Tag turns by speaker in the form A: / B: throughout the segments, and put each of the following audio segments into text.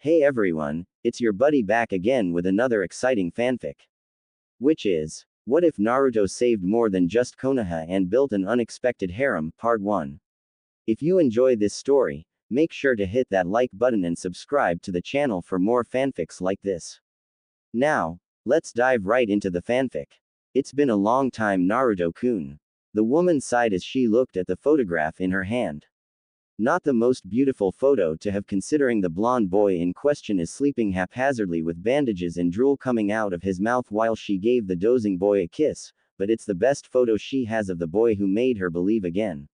A: Hey everyone, it's your buddy back again with another exciting fanfic. Which is, what if Naruto saved more than just Konoha and built an unexpected harem, part 1. If you enjoy this story, make sure to hit that like button and subscribe to the channel for more fanfics like this. Now, let's dive right into the fanfic. It's been a long time, Naruto-kun. The woman sighed as she looked at the photograph in her hand. Not the most beautiful photo to have, considering the blonde boy in question is sleeping haphazardly with bandages and drool coming out of his mouth while she gave the dozing boy a kiss, but it's the best photo she has of the boy who made her believe again.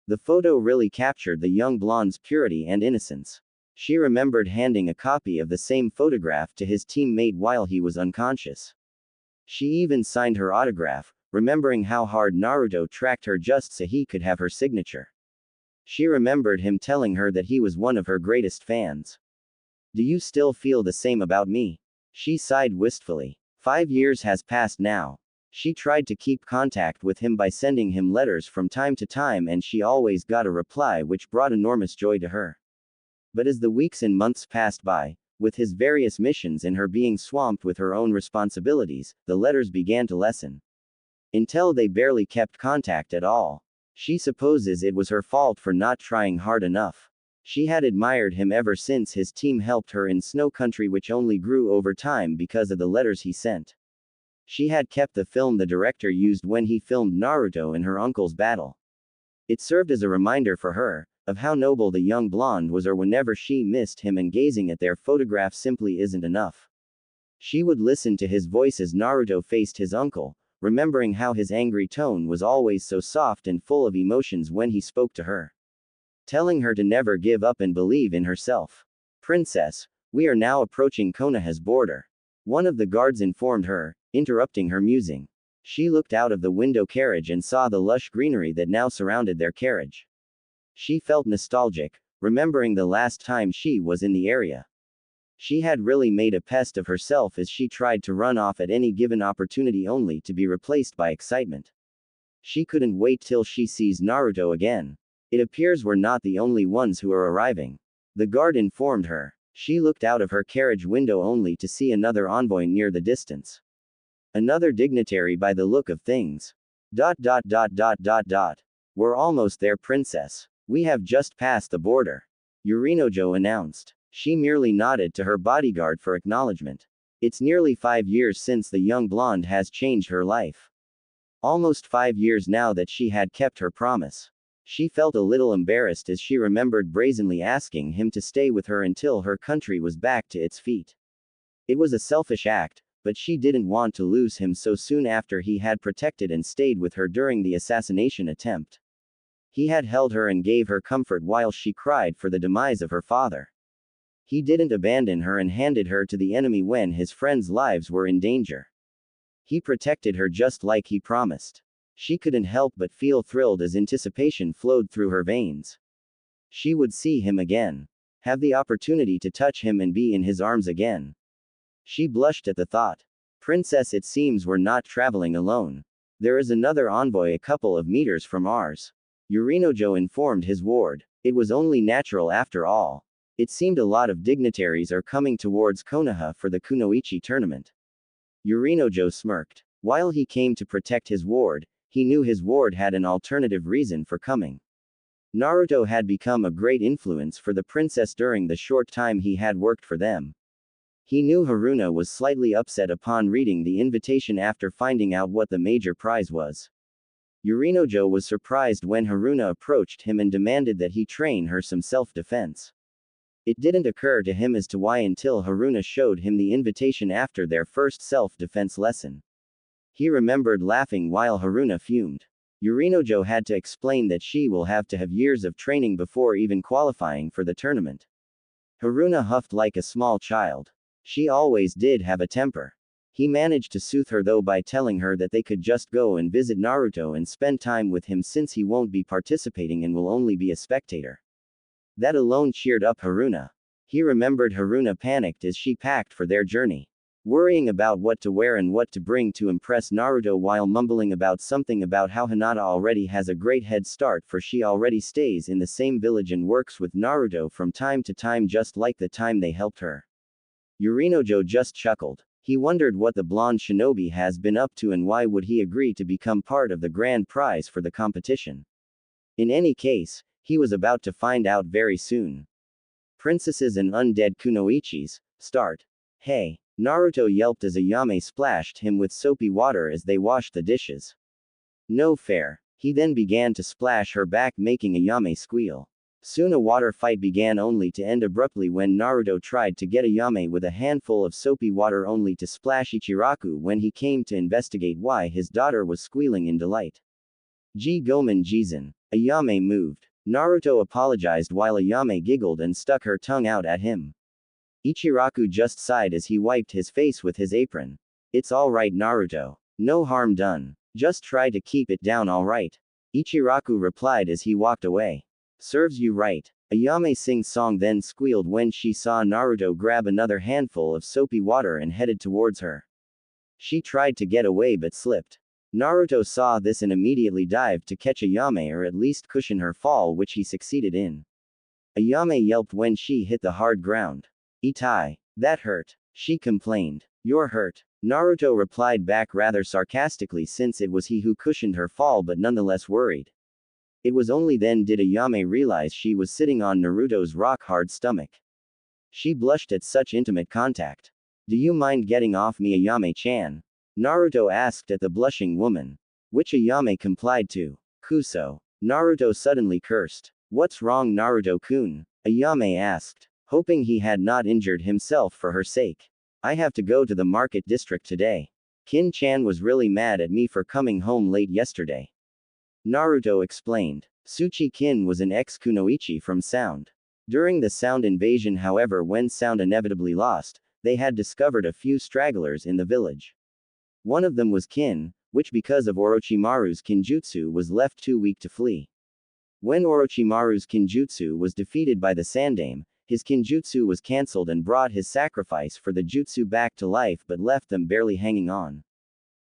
A: The photo really captured the young blonde's purity and innocence. She remembered handing a copy of the same photograph to his teammate while he was unconscious. She even signed her autograph, remembering how hard Naruto tracked her just so he could have her signature. She remembered him telling her that he was one of her greatest fans. Do you still feel the same about me? She sighed wistfully. 5 years has passed now. She tried to keep contact with him by sending him letters from time to time, and she always got a reply which brought enormous joy to her. But as the weeks and months passed by, with his various missions and her being swamped with her own responsibilities, the letters began to lessen. Until they barely kept contact at all. She supposes it was her fault for not trying hard enough. She had admired him ever since his team helped her in Snow Country, which only grew over time because of the letters he sent. She had kept the film the director used when he filmed Naruto and her uncle's battle. It served as a reminder for her of how noble the young blonde was, or whenever she missed him and gazing at their photograph simply isn't enough. She would listen to his voice as Naruto faced his uncle, remembering how his angry tone was always so soft and full of emotions when he spoke to her. Telling her to never give up and believe in herself. Princess, we are now approaching Konoha's border. One of the guards informed her, interrupting her musing. She looked out of the window carriage and saw the lush greenery that now surrounded their carriage. She felt nostalgic, remembering the last time she was in the area. She had really made a pest of herself as she tried to run off at any given opportunity only to be replaced by excitement. She couldn't wait till she sees Naruto again. It appears we're not the only ones who are arriving. The guard informed her. She looked out of her carriage window only to see another envoy near the distance. Another dignitary by the look of things. We're almost there, princess. We have just passed the border. Yorinojo announced. She merely nodded to her bodyguard for acknowledgement. It's nearly 5 years since the young blonde has changed her life. Almost 5 years now that she had kept her promise. She felt a little embarrassed as she remembered brazenly asking him to stay with her until her country was back to its feet. It was a selfish act, but she didn't want to lose him so soon after he had protected and stayed with her during the assassination attempt. He had held her and gave her comfort while she cried for the demise of her father. He didn't abandon her and handed her to the enemy when his friends' lives were in danger. He protected her just like he promised. She couldn't help but feel thrilled as anticipation flowed through her veins. She would see him again. Have the opportunity to touch him and be in his arms again. She blushed at the thought. Princess, it seems we're not traveling alone. There is another envoy a couple of meters from ours. Yorinojo informed his ward. It was only natural after all. It seemed a lot of dignitaries are coming towards Konoha for the Kunoichi tournament. Yorinojo smirked. While he came to protect his ward, he knew his ward had an alternative reason for coming. Naruto had become a great influence for the princess during the short time he had worked for them. He knew Haruna was slightly upset upon reading the invitation after finding out what the major prize was. Yorinojo was surprised when Haruna approached him and demanded that he train her some self-defense. It didn't occur to him as to why until Haruna showed him the invitation after their first self-defense lesson. He remembered laughing while Haruna fumed. Yorinojo had to explain that she will have to have years of training before even qualifying for the tournament. Haruna huffed like a small child. She always did have a temper. He managed to soothe her though by telling her that they could just go and visit Naruto and spend time with him since he won't be participating and will only be a spectator. That alone cheered up Haruna. He remembered Haruna panicked as she packed for their journey. worrying about what to wear and what to bring to impress Naruto while mumbling about something about how Hinata already has a great head start for she already stays in the same village and works with Naruto from time to time just like the time they helped her. Yorinojo just chuckled. He wondered what the blonde shinobi has been up to and why would he agree to become part of the grand prize for the competition. In any case, he was about to find out very soon. Princesses and Undead Kunoichis, start. Hey! Naruto yelped as Ayame splashed him with soapy water as they washed the dishes. No fair. He then began to splash her back making Ayame squeal. Soon a water fight began only to end abruptly when Naruto tried to get Ayame with a handful of soapy water only to splash Ichiraku when he came to investigate why his daughter was squealing in delight. G Gomen Jizan. Ayame moved. Naruto apologized while Ayame giggled and stuck her tongue out at him. Ichiraku just sighed as he wiped his face with his apron. It's alright Naruto. No harm done. Just try to keep it down alright. Ichiraku replied as he walked away. Serves you right. Ayame sing-song then squealed when she saw Naruto grab another handful of soapy water and headed towards her. She tried to get away but slipped. Naruto saw this and immediately dived to catch Ayame or at least cushion her fall which he succeeded in. Ayame yelped when she hit the hard ground. Itai. That hurt. She complained. You're hurt. Naruto replied back rather sarcastically since it was he who cushioned her fall but nonetheless worried. It was only then did Ayame realize she was sitting on Naruto's rock-hard stomach. She blushed at such intimate contact. Do you mind getting off me Ayame-chan? Naruto asked at the blushing woman. Which Ayame complied to. Kuso. Naruto suddenly cursed. What's wrong Naruto-kun? Ayame asked, hoping he had not injured himself for her sake. I have to go to the market district today. Kin-chan was really mad at me for coming home late yesterday. Naruto explained. Tsuchi-kin was an ex-kunoichi from Sound. During the Sound invasion however when Sound inevitably lost, they had discovered a few stragglers in the village. One of them was Kin, which because of Orochimaru's kinjutsu was left too weak to flee. When Orochimaru's kinjutsu was defeated by the Sandaime, his kinjutsu was cancelled and brought his sacrifice for the jutsu back to life but left them barely hanging on.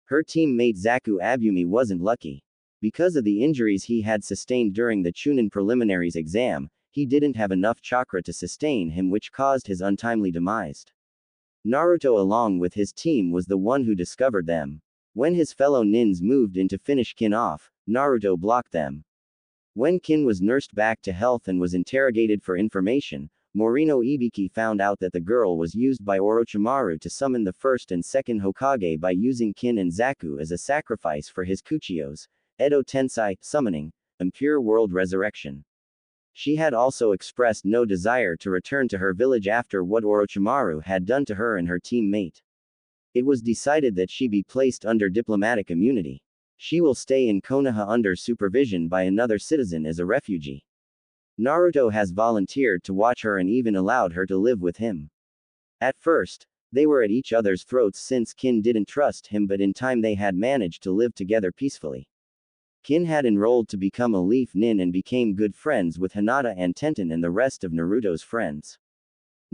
A: Her teammate Zaku Abumi wasn't lucky. Because of the injuries he had sustained during the Chunin preliminaries exam, he didn't have enough chakra to sustain him which caused his untimely demise. Naruto along with his team was the one who discovered them. When his fellow nins moved in to finish Kin off, Naruto blocked them. When Kin was nursed back to health and was interrogated for information, Morino Ibiki found out that the girl was used by Orochimaru to summon the first and second Hokage by using Kin and Zaku as a sacrifice for his Kuchiyos, Edo Tensai, summoning, impure world resurrection. She had also expressed no desire to return to her village after what Orochimaru had done to her and her teammate. It was decided that she be placed under diplomatic immunity. She will stay in Konoha under supervision by another citizen as a refugee. Naruto has volunteered to watch her and even allowed her to live with him. At first, they were at each other's throats since Kin didn't trust him but in time they had managed to live together peacefully. Kin had enrolled to become a Leaf Nin and became good friends with Hinata and Tenten and the rest of Naruto's friends.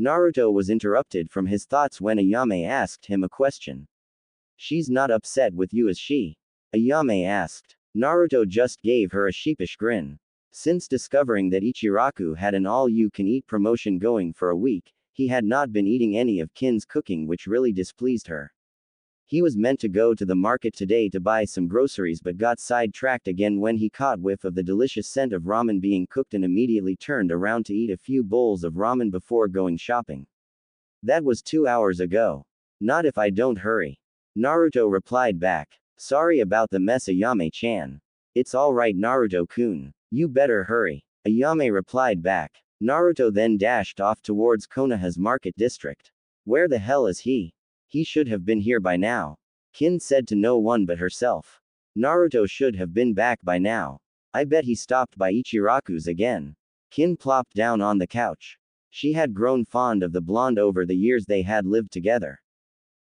A: Naruto was interrupted from his thoughts when Ayame asked him a question. She's not upset with you is she? Ayame asked. Naruto just gave her a sheepish grin. Since discovering that Ichiraku had an all-you-can-eat promotion going for a week, he had not been eating any of Kin's cooking which really displeased her. He was meant to go to the market today to buy some groceries but got sidetracked again when he caught whiff of the delicious scent of ramen being cooked and immediately turned around to eat a few bowls of ramen before going shopping. That was 2 hours ago. Not if I don't hurry. Naruto replied back. Sorry about the mess Ayame-chan. It's alright Naruto-kun. You better hurry. Ayame replied back. Naruto then dashed off towards Konoha's market district. Where the hell is he? He should have been here by now. Kin said to no one but herself. Naruto should have been back by now. I bet he stopped by Ichiraku's again. Kin plopped down on the couch. She had grown fond of the blonde over the years they had lived together.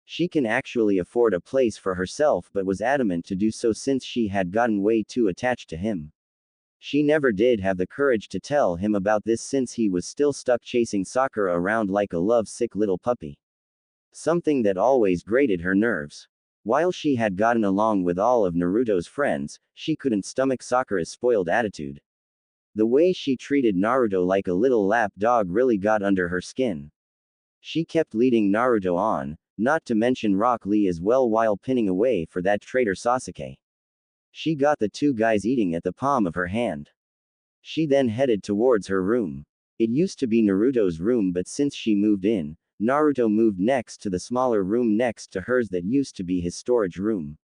A: She can actually afford a place for herself but was adamant to do so since she had gotten way too attached to him. She never did have the courage to tell him about this since he was still stuck chasing Sakura around like a love-sick little puppy. something that always grated her nerves. While she had gotten along with all of Naruto's friends, she couldn't stomach Sakura's spoiled attitude. The way she treated Naruto like a little lap dog really got under her skin. She kept leading Naruto on, not to mention Rock Lee as well while pinning away for that traitor Sasuke. She got the two guys eating at the palm of her hand. She then headed towards her room. It used to be Naruto's room, but since she moved in, Naruto moved next to the smaller room next to hers that used to be his storage room.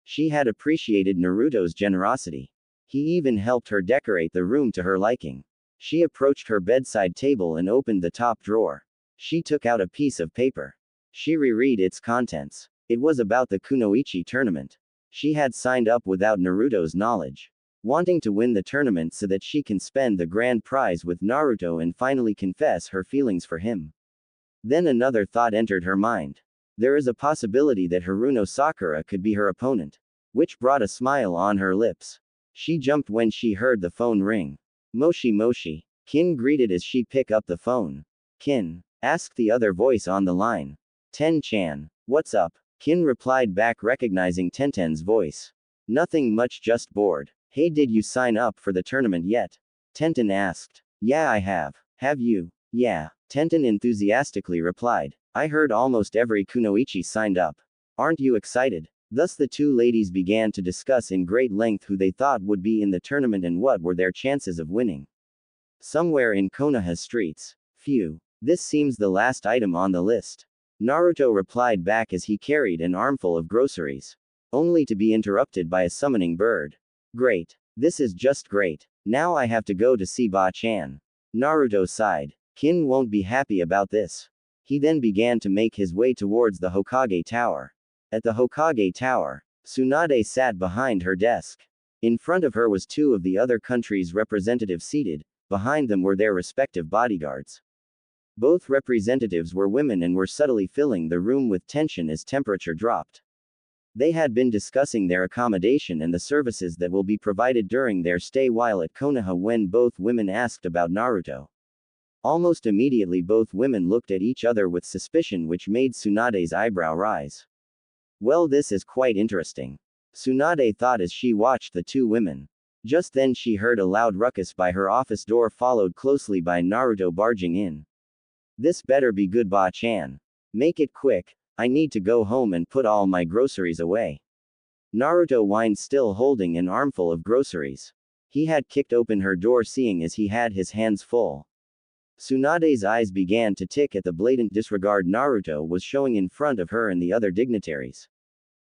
A: She had appreciated Naruto's generosity. He even helped her decorate the room to her liking. She approached her bedside table and opened the top drawer. She took out a piece of paper. She reread its contents. It was about the Kunoichi tournament. She had signed up without Naruto's knowledge, wanting to win the tournament so that she can spend the grand prize with Naruto and finally confess her feelings for him. Then another thought entered her mind. There is a possibility that Haruno Sakura could be her opponent, which brought a smile on her lips. She jumped when she heard the phone ring. Moshi Moshi. Kin greeted as she picked up the phone. Kin, asked the other voice on the line. Ten-chan. What's up? Kin replied back recognizing Tenten's voice. Nothing much, just bored. Hey, did you sign up for the tournament yet? Tenten asked. Yeah, I have. Have you? Yeah. Tenten enthusiastically replied. I heard almost every kunoichi signed up. Aren't you excited? Thus the two ladies began to discuss in great length who they thought would be in the tournament and what were their chances of winning. Somewhere in Konoha streets. Phew. This seems the last item on the list. Naruto replied back as he carried an armful of groceries. Only to be interrupted by a summoning bird. Great. This is just great. Now I have to go to see Ba-chan. Naruto sighed. Kin won't be happy about this. He then began to make his way towards the Hokage Tower. At the Hokage Tower, Tsunade sat behind her desk. In front of her was two of the other countries' representatives seated, behind them were their respective bodyguards. Both representatives were women and were subtly filling the room with tension as temperature dropped. They had been discussing their accommodation and the services that will be provided during their stay while at Konoha when both women asked about Naruto. Almost immediately both women looked at each other with suspicion, which made Tsunade's eyebrow rise. Well, this is quite interesting. Tsunade thought as she watched the two women. Just then she heard a loud ruckus by her office door, followed closely by Naruto barging in. This better be good, Ba-chan. Make it quick, I need to go home and put all my groceries away. Naruto whined, still holding an armful of groceries. He had kicked open her door seeing as he had his hands full. Tsunade's eyes began to tick at the blatant disregard Naruto was showing in front of her and the other dignitaries.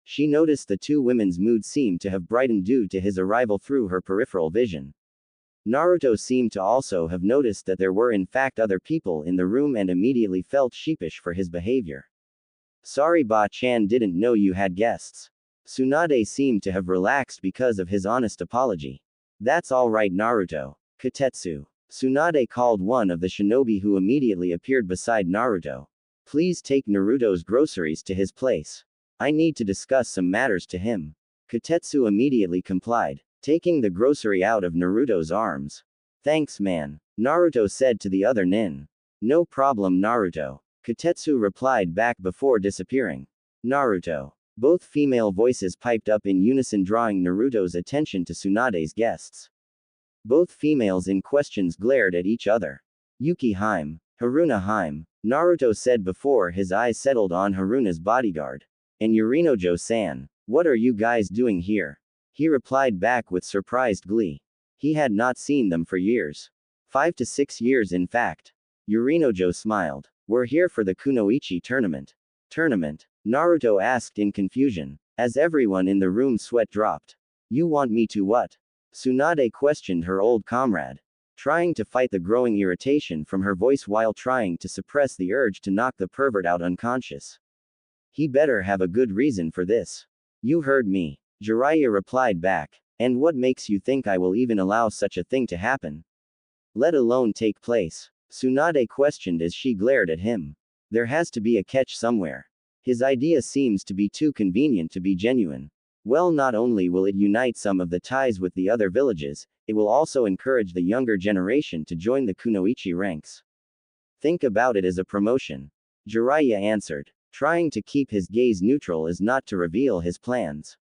A: She noticed the two women's mood seemed to have brightened due to his arrival through her peripheral vision. Naruto seemed to also have noticed that there were in fact other people in the room and immediately felt sheepish for his behavior. Sorry, Ba-chan, didn't know you had guests. Tsunade seemed to have relaxed because of his honest apology. That's alright, Naruto. Kotetsu. Tsunade called one of the shinobi who immediately appeared beside Naruto. Please take Naruto's groceries to his place. I need to discuss some matters to him. Kotetsu immediately complied, taking the grocery out of Naruto's arms. Thanks, man. Naruto said to the other nin. No problem, Naruto. Kotetsu replied back before disappearing. Naruto. Both female voices piped up in unison, drawing Naruto's attention to Tsunade's guests. Both females in questions glared at each other. Yuki Haim. Haruna Haim. Naruto said before his eyes settled on Haruna's bodyguard. And Yorinojo-san. What are you guys doing here? He replied back with surprised glee. He had not seen them for years. 5 to 6 years in fact. Yorinojo smiled. We're here for the Kunoichi tournament. Tournament? Naruto asked in confusion. As everyone in the room sweat dropped. You want me to what? Tsunade questioned her old comrade, trying to fight the growing irritation from her voice while trying to suppress the urge to knock the pervert out unconscious. He better have a good reason for this. You heard me. Jiraiya replied back. And what makes you think I will even allow such a thing to happen? Let alone take place? Tsunade questioned as she glared at him. There has to be a catch somewhere. His idea seems to be too convenient to be genuine. Well, not only will it unite some of the ties with the other villages, it will also encourage the younger generation to join the Kunoichi ranks. Think about it as a promotion. Jiraiya answered. trying to keep his gaze neutral as not to reveal his plans.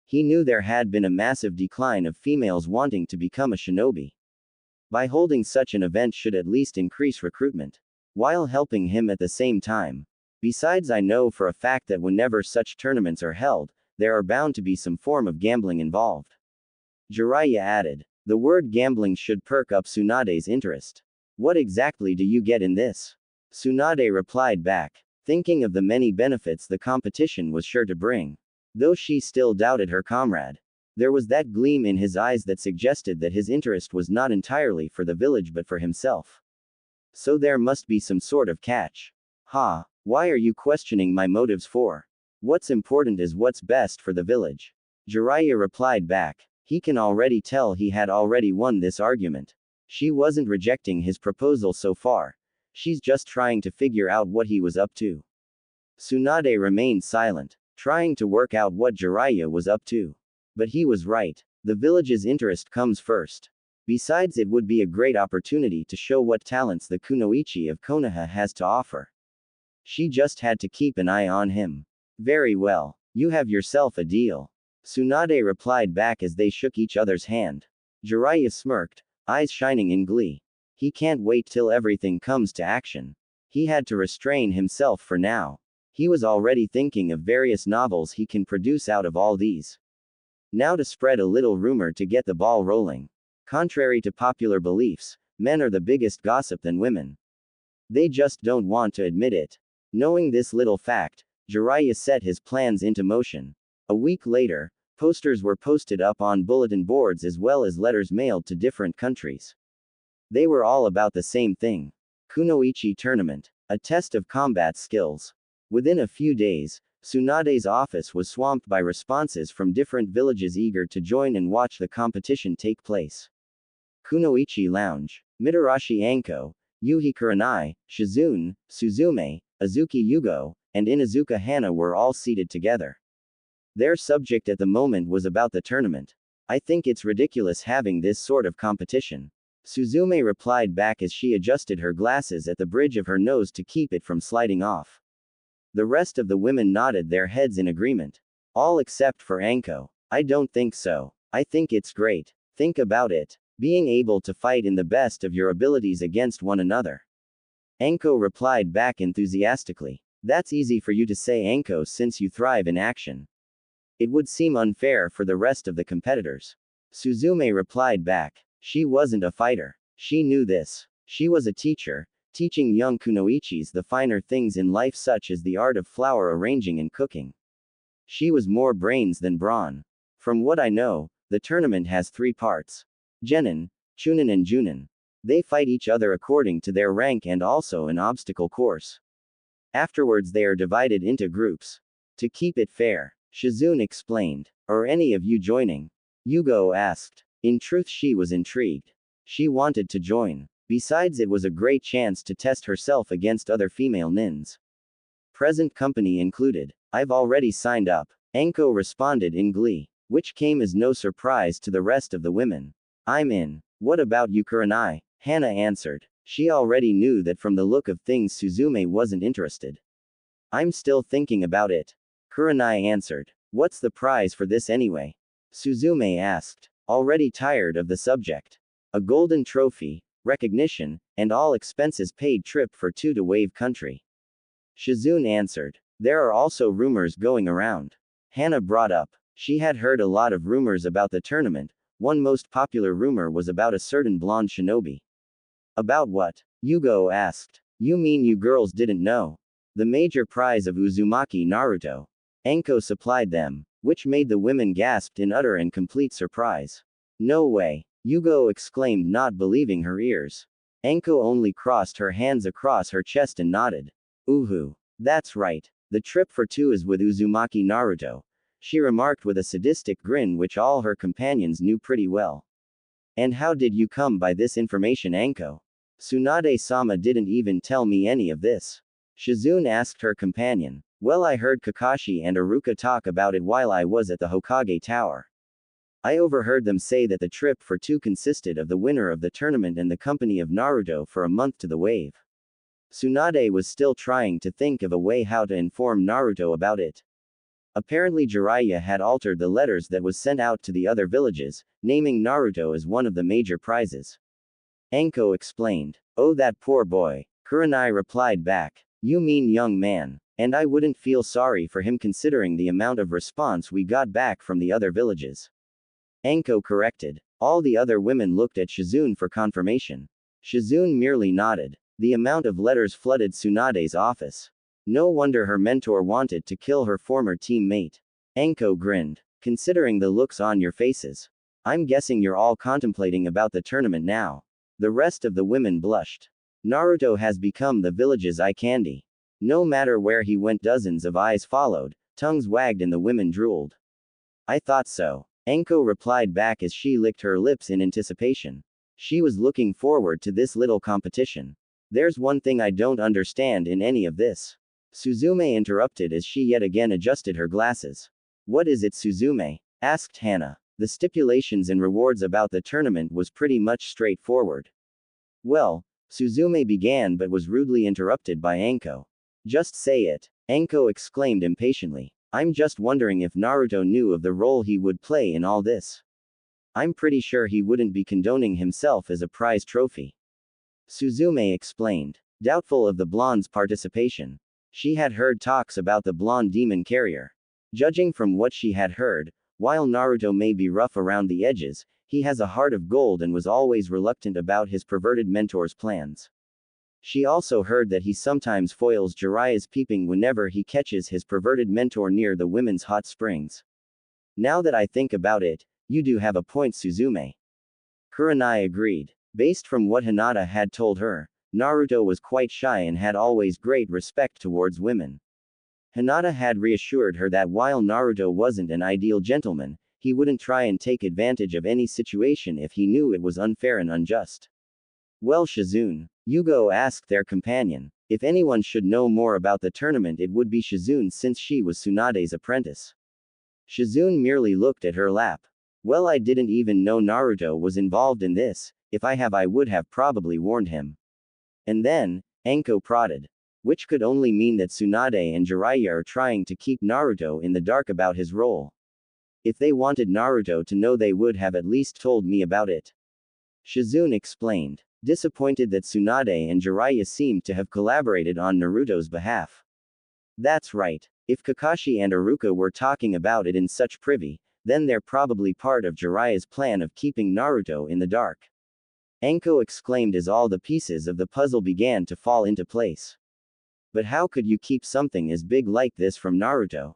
A: He knew there had been a massive decline of females wanting to become a shinobi. By holding such an event should at least increase recruitment, while helping him at the same time. Besides, I know for a fact that whenever such tournaments are held, there are bound to be some form of gambling involved. Jiraiya added. The word gambling should perk up Tsunade's interest. What exactly do you get in this? Tsunade replied back, thinking of the many benefits the competition was sure to bring. Though she still doubted her comrade, there was that gleam in his eyes that suggested that his interest was not entirely for the village but for himself. So there must be some sort of catch. Ha, why are you questioning my motives for? What's important is what's best for the village. Jiraiya replied back. He can already tell he had already won this argument. She wasn't rejecting his proposal so far. She's just trying to figure out what he was up to. Tsunade remained silent, trying to work out what Jiraiya was up to. But he was right. The village's interest comes first. Besides, it would be a great opportunity to show what talents the kunoichi of Konoha has to offer. She just had to keep an eye on him. Very well. You have yourself a deal. Tsunade replied back as they shook each other's hand. Jiraiya smirked, eyes shining in glee. He can't wait till everything comes to action. He had to restrain himself for now. He was already thinking of various novels he can produce out of all these. Now to spread a little rumor to get the ball rolling. Contrary to popular beliefs, men are the biggest gossip than women. They just don't want to admit it. Knowing this little fact, Jiraiya set his plans into motion. A week later, posters were posted up on bulletin boards as well as letters mailed to different countries. They were all about the same thing. Kunoichi tournament. A test of combat skills. Within a few days, Tsunade's office was swamped by responses from different villages eager to join and watch the competition take place. Kunoichi Lounge. Mitarashi Anko, Yuhi Kurenai, Shizune, Suzume, Azuki Yugo, and Inuzuka Hana were all seated together. Their subject at the moment was about the tournament. I think it's ridiculous having this sort of competition. Suzume replied back as she adjusted her glasses at the bridge of her nose to keep it from sliding off. The rest of the women nodded their heads in agreement. All except for Anko. I don't think so. I think it's great. Think about it. Being able to fight in the best of your abilities against one another. Anko replied back enthusiastically. That's easy for you to say, Anko, since you thrive in action. It would seem unfair for the rest of the competitors. Suzume replied back. She wasn't a fighter. She knew this. She was a teacher, teaching young kunoichis the finer things in life such as the art of flower arranging and cooking. She was more brains than brawn. From what I know, the tournament has 3 parts. Genin, Chunin and Junin. They fight each other according to their rank and also an obstacle course. Afterwards they are divided into groups. To keep it fair, Shizune explained. Are any of you joining? Yugo asked. In truth, she was intrigued. She wanted to join. Besides, it was a great chance to test herself against other female nins. Present company included. I've already signed up. Anko responded in glee, which came as no surprise to the rest of the women. I'm in. What about you, Kurenai? Hana answered. She already knew that from the look of things Suzume wasn't interested. I'm still thinking about it. Kurenai answered. What's the prize for this anyway? Suzume asked. Already tired of the subject. A golden trophy, recognition, and all expenses paid trip for 2 to Wave Country. Shizune answered. There are also rumors going around. Hana brought up. She had heard a lot of rumors about the tournament. One most popular rumor was about a certain blonde shinobi. About what? Yugo asked. You mean you girls didn't know? The major prize of Uzumaki Naruto. Anko supplied them, which made the women gasp in utter and complete surprise. No way. Yugo exclaimed, not believing her ears. Anko only crossed her hands across her chest and nodded. Uhu. That's right. The trip for 2 is with Uzumaki Naruto, she remarked with a sadistic grin which all her companions knew pretty well. And how did you come by this information, Anko? Tsunade-sama didn't even tell me any of this. Shizune asked her companion. Well, I heard Kakashi and Iruka talk about it while I was at the Hokage Tower. I overheard them say that the trip for 2 consisted of the winner of the tournament and the company of Naruto for a month to the wave. Tsunade was still trying to think of a way how to inform Naruto about it. Apparently Jiraiya had altered the letters that was sent out to the other villages, naming Naruto as one of the major prizes. Anko explained. Oh, that poor boy. Kurenai replied back. You mean young man. And I wouldn't feel sorry for him considering the amount of response we got back from the other villages. Anko corrected. All the other women looked at Shizune for confirmation. Shizune merely nodded. The amount of letters flooded Tsunade's office. No wonder her mentor wanted to kill her former teammate. Anko grinned. Considering the looks on your faces, I'm guessing you're all contemplating about the tournament now. The rest of the women blushed. Naruto has become the village's eye candy. No matter where he went, dozens of eyes followed, tongues wagged, and the women drooled. I thought so. Anko replied back as she licked her lips in anticipation. She was looking forward to this little competition. There's one thing I don't understand in any of this. Suzume interrupted as she yet again adjusted her glasses. What is it, Suzume? Asked Hana. The stipulations and rewards about the tournament was pretty much straightforward. Well, Suzume began but was rudely interrupted by Anko. Just say it. Anko exclaimed impatiently. I'm just wondering if Naruto knew of the role he would play in all this. I'm pretty sure he wouldn't be condoning himself as a prize trophy. Suzume explained, doubtful of the blonde's participation. She had heard talks about the blonde demon carrier. Judging from what she had heard, while Naruto may be rough around the edges, he has a heart of gold and was always reluctant about his perverted mentor's plans. She also heard that he sometimes foils Jiraiya's peeping whenever he catches his perverted mentor near the women's hot springs. Now that I think about it, you do have a point, Suzume. Kurenai agreed. Based from what Hinata had told her, Naruto was quite shy and had always great respect towards women. Hinata had reassured her that while Naruto wasn't an ideal gentleman, he wouldn't try and take advantage of any situation if he knew it was unfair and unjust. Well, Shizune, Yugo asked their companion. If anyone should know more about the tournament, it would be Shizune since she was Tsunade's apprentice. Shizune merely looked at her lap. Well, I didn't even know Naruto was involved in this. If I would have probably warned him. And then, Anko prodded. Which could only mean that Tsunade and Jiraiya are trying to keep Naruto in the dark about his role. If they wanted Naruto to know, they would have at least told me about it. Shizune explained, disappointed that Tsunade and Jiraiya seemed to have collaborated on Naruto's behalf. That's right. If Kakashi and Iruka were talking about it in such privy, then they're probably part of Jiraiya's plan of keeping Naruto in the dark. Anko exclaimed as all the pieces of the puzzle began to fall into place. But how could you keep something as big like this from Naruto?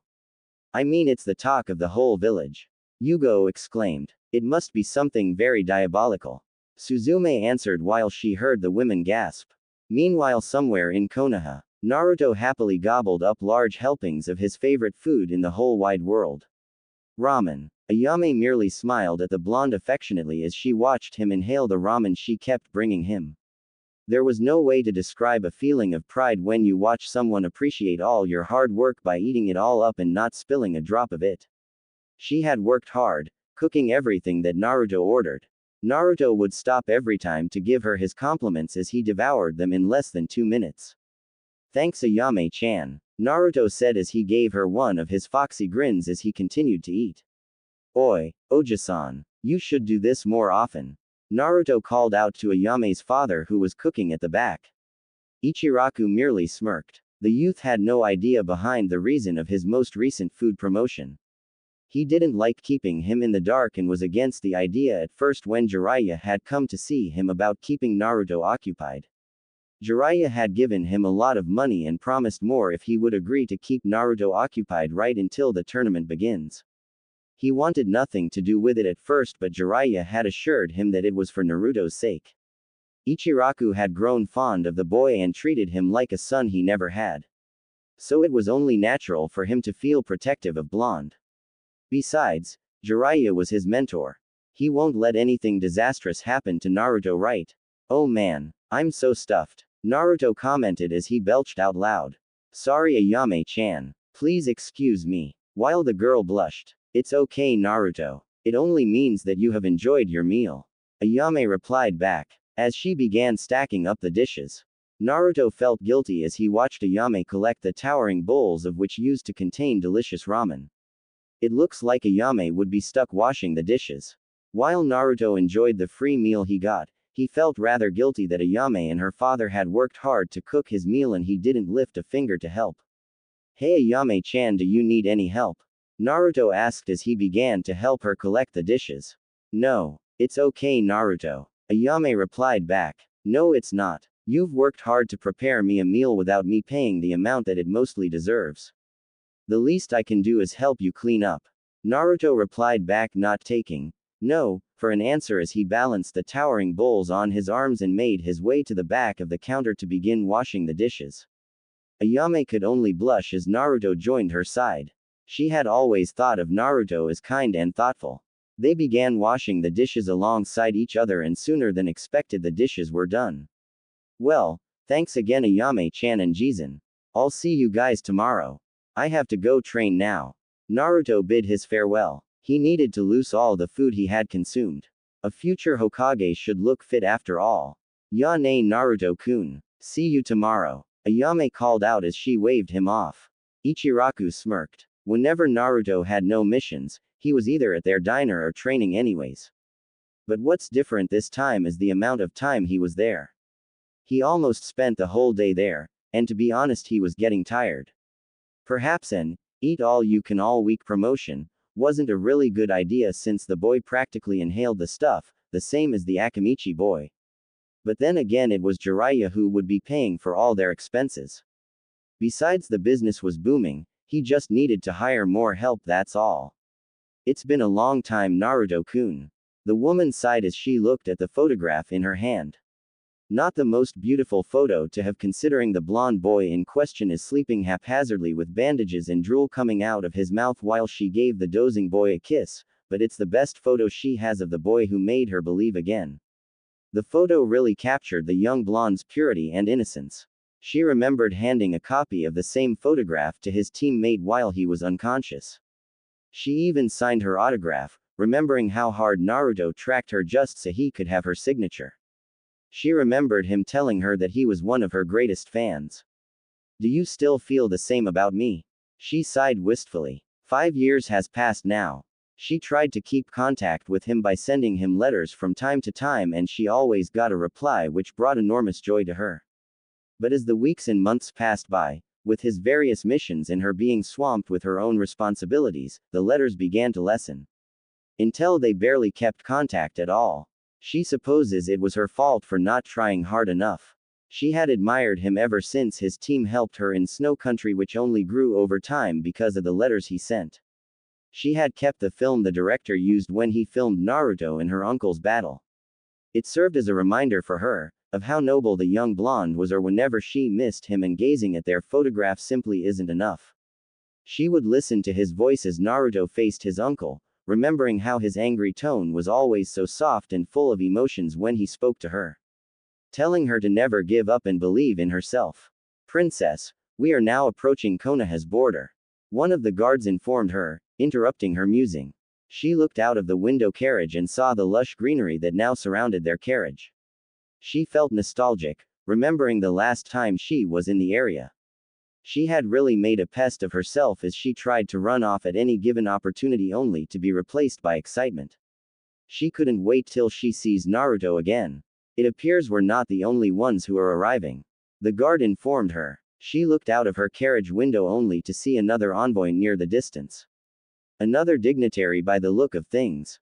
A: I mean, it's the talk of the whole village. Yugo exclaimed. It must be something very diabolical. Suzume answered while she heard the women gasp. Meanwhile, somewhere in Konoha, Naruto happily gobbled up large helpings of his favorite food in the whole wide world. Ramen. Ayame merely smiled at the blonde affectionately as she watched him inhale the ramen she kept bringing him. There was no way to describe a feeling of pride when you watch someone appreciate all your hard work by eating it all up and not spilling a drop of it. She had worked hard, cooking everything that Naruto ordered. Naruto would stop every time to give her his compliments as he devoured them in less than 2 minutes. Thanks, Ayame-chan, Naruto said as he gave her one of his foxy grins as he continued to eat. Oi, Oji-san, you should do this more often. Naruto called out to Ayame's father who was cooking at the back. Ichiraku merely smirked. The youth had no idea behind the reason of his most recent food promotion. He didn't like keeping him in the dark and was against the idea at first when Jiraiya had come to see him about keeping Naruto occupied. Jiraiya had given him a lot of money and promised more if he would agree to keep Naruto occupied right until the tournament begins. He wanted nothing to do with it at first, but Jiraiya had assured him that it was for Naruto's sake. Ichiraku had grown fond of the boy and treated him like a son he never had. So it was only natural for him to feel protective of Blonde. Besides, Jiraiya was his mentor. He won't let anything disastrous happen to Naruto, right? Oh man, I'm so stuffed, Naruto commented as he belched out loud. Sorry, Ayame-chan. Please excuse me. While the girl blushed. It's okay, Naruto. It only means that you have enjoyed your meal. Ayame replied back, as she began stacking up the dishes. Naruto felt guilty as he watched Ayame collect the towering bowls of which used to contain delicious ramen. It looks like Ayame would be stuck washing the dishes. While Naruto enjoyed the free meal he got, he felt rather guilty that Ayame and her father had worked hard to cook his meal and he didn't lift a finger to help. Hey Ayame-chan, do you need any help? Naruto asked as he began to help her collect the dishes. No, it's okay Naruto. Ayame replied back. No it's not. You've worked hard to prepare me a meal without me paying the amount that it mostly deserves. The least I can do is help you clean up. Naruto replied back, not taking no for an answer as he balanced the towering bowls on his arms and made his way to the back of the counter to begin washing the dishes. Ayame could only blush as Naruto joined her side. She had always thought of Naruto as kind and thoughtful. They began washing the dishes alongside each other and sooner than expected the dishes were done. Well, thanks again Ayame-chan and Jizan. I'll see you guys tomorrow. I have to go train now. Naruto bid his farewell. He needed to lose all the food he had consumed. A future Hokage should look fit after all. Ya-ne Naruto-kun. See you tomorrow. Ayame called out as she waved him off. Ichiraku smirked. Whenever Naruto had no missions, he was either at their diner or training anyways. But what's different this time is the amount of time he was there. He almost spent the whole day there, and to be honest he was getting tired. Perhaps an eat all you can all week promotion wasn't a really good idea since the boy practically inhaled the stuff, the same as the Akamichi boy. But then again it was Jiraiya who would be paying for all their expenses. Besides the business was booming, he just needed to hire more help that's all. It's been a long time Naruto-kun. The woman sighed as she looked at the photograph in her hand. Not the most beautiful photo to have considering the blonde boy in question is sleeping haphazardly with bandages and drool coming out of his mouth while she gave the dozing boy a kiss, but it's the best photo she has of the boy who made her believe again. The photo really captured the young blonde's purity and innocence. She remembered handing a copy of the same photograph to his teammate while he was unconscious. She even signed her autograph, remembering how hard Naruto tracked her just so he could have her signature. She remembered him telling her that he was one of her greatest fans. Do you still feel the same about me? She sighed wistfully. 5 years has passed now. She tried to keep contact with him by sending him letters from time to time and she always got a reply which brought enormous joy to her. But as the weeks and months passed by, with his various missions and her being swamped with her own responsibilities, the letters began to lessen. Until they barely kept contact at all. She supposes it was her fault for not trying hard enough. She had admired him ever since his team helped her in Snow Country, which only grew over time because of the letters he sent. She had kept the film the director used when he filmed Naruto and her uncle's battle. It served as a reminder for her of how noble the young blonde was, or whenever she missed him and gazing at their photograph simply isn't enough. She would listen to his voice as Naruto faced his uncle, remembering how his angry tone was always so soft and full of emotions when he spoke to her. Telling her to never give up and believe in herself. Princess, we are now approaching Konoha's border. One of the guards informed her, interrupting her musing. She looked out of the window carriage and saw the lush greenery that now surrounded their carriage. She felt nostalgic, remembering the last time she was in the area. She had really made a pest of herself as she tried to run off at any given opportunity only to be replaced by excitement. She couldn't wait till she sees Naruto again. It appears we're not the only ones who are arriving. The guard informed her. She looked out of her carriage window only to see another envoy near the distance. Another dignitary by the look of things.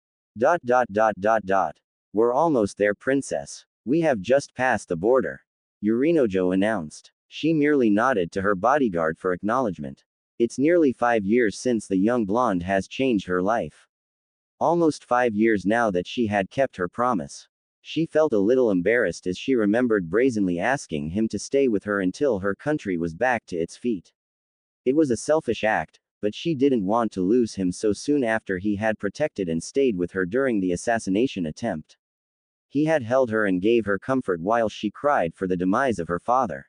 A: We're almost there, princess. We have just passed the border. Yorinojo announced. She merely nodded to her bodyguard for acknowledgement. It's nearly 5 years since the young blonde has changed her life. Almost 5 years now that she had kept her promise. She felt a little embarrassed as she remembered brazenly asking him to stay with her until her country was back to its feet. It was a selfish act, but she didn't want to lose him so soon after he had protected and stayed with her during the assassination attempt. He had held her and gave her comfort while she cried for the demise of her father.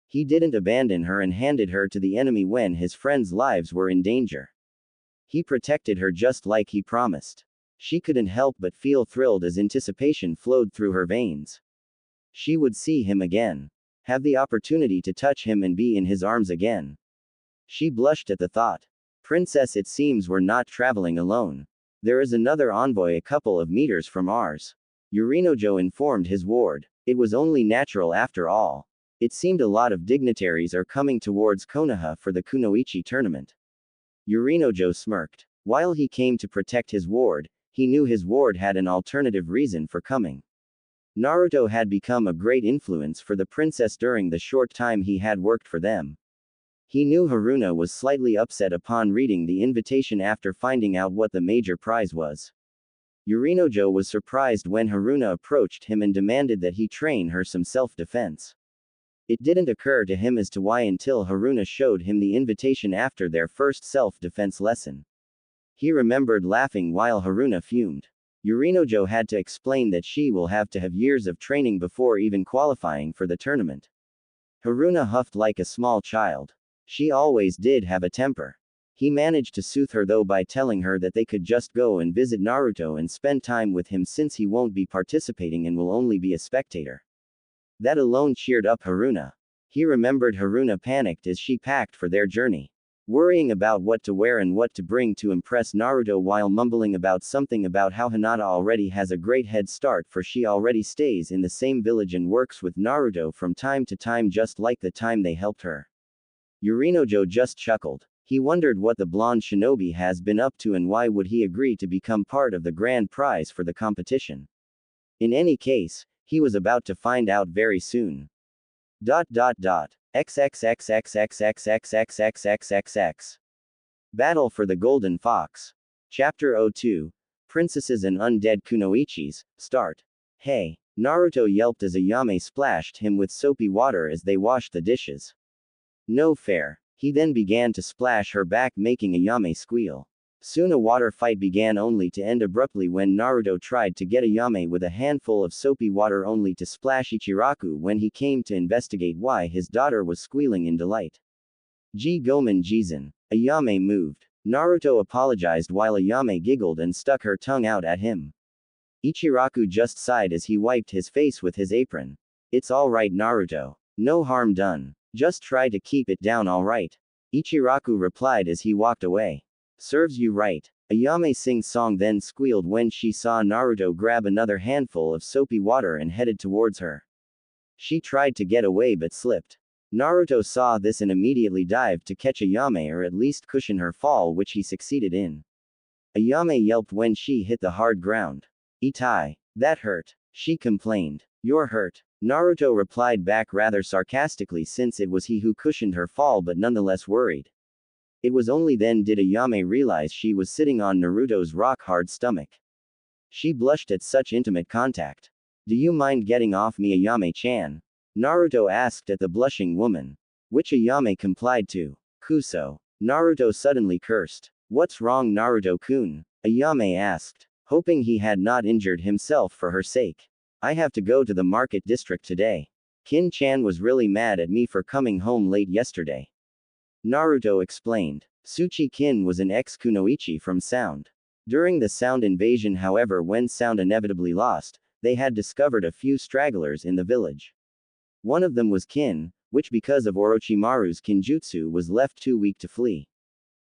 A: He didn't abandon her and handed her to the enemy when his friends' lives were in danger. He protected her just like he promised. She couldn't help but feel thrilled as anticipation flowed through her veins. She would see him again. Have the opportunity to touch him and be in his arms again. She blushed at the thought. Princess, it seems we're not traveling alone. There is another envoy a couple of meters from ours. Yorinojo informed his ward. It was only natural after all. It seemed a lot of dignitaries are coming towards Konoha for the Kunoichi tournament. Yorinojo smirked. While he came to protect his ward, he knew his ward had an alternative reason for coming. Naruto had become a great influence for the princess during the short time he had worked for them. He knew Haruna was slightly upset upon reading the invitation after finding out what the major prize was. Yorinojo was surprised when Haruna approached him and demanded that he train her some self-defense. It didn't occur to him as to why until Haruna showed him the invitation after their first self-defense lesson. He remembered laughing while Haruna fumed. Yorinojo had to explain that she will have to have years of training before even qualifying for the tournament. Haruna huffed like a small child. She always did have a temper. He managed to soothe her though by telling her that they could just go and visit Naruto and spend time with him since he won't be participating and will only be a spectator. That alone cheered up Haruna. He remembered Haruna panicked as she packed for their journey, worrying about what to wear and what to bring to impress Naruto while mumbling about something about how Hinata already has a great head start for she already stays in the same village and works with Naruto from time to time just like the time they helped her. Yorinojo just chuckled. He wondered what the blonde shinobi has been up to and why would he agree to become part of the grand prize for the competition. In any case, he was about to find out very soon. XXXXXXXXXXXXXXX. Battle for the Golden Fox. Chapter 02. Princesses and Undead Kunoichis, start. Hey! Naruto yelped as Ayame splashed him with soapy water as they washed the dishes. No fair. He then began to splash her back making Ayame squeal. Soon a water fight began only to end abruptly when Naruto tried to get Ayame with a handful of soapy water only to splash Ichiraku when he came to investigate why his daughter was squealing in delight. G Gomen Jizan. Ayame moved. Naruto apologized while Ayame giggled and stuck her tongue out at him. Ichiraku just sighed as he wiped his face with his apron. It's alright Naruto. No harm done. Just try to keep it down alright. Ichiraku replied as he walked away. Serves you right. Ayame sing-song then squealed when she saw Naruto grab another handful of soapy water and headed towards her. She tried to get away but slipped. Naruto saw this and immediately dived to catch Ayame or at least cushion her fall which he succeeded in. Ayame yelped when she hit the hard ground. Itai. That hurt. She complained. You're hurt. Naruto replied back rather sarcastically since it was he who cushioned her fall but nonetheless worried. It was only then did Ayame realize she was sitting on Naruto's rock-hard stomach. She blushed at such intimate contact. Do you mind getting off me Ayame-chan? Naruto asked at the blushing woman. Which Ayame complied to. Kuso. Naruto suddenly cursed. What's wrong Naruto-kun? Ayame asked, hoping he had not injured himself for her sake. I have to go to the market district today. Kin-chan was really mad at me for coming home late yesterday. Naruto explained. Tsuchi-kin was an ex-kunoichi from Sound. During the Sound invasion however when Sound inevitably lost, they had discovered a few stragglers in the village. One of them was Kin, which because of Orochimaru's kinjutsu was left too weak to flee.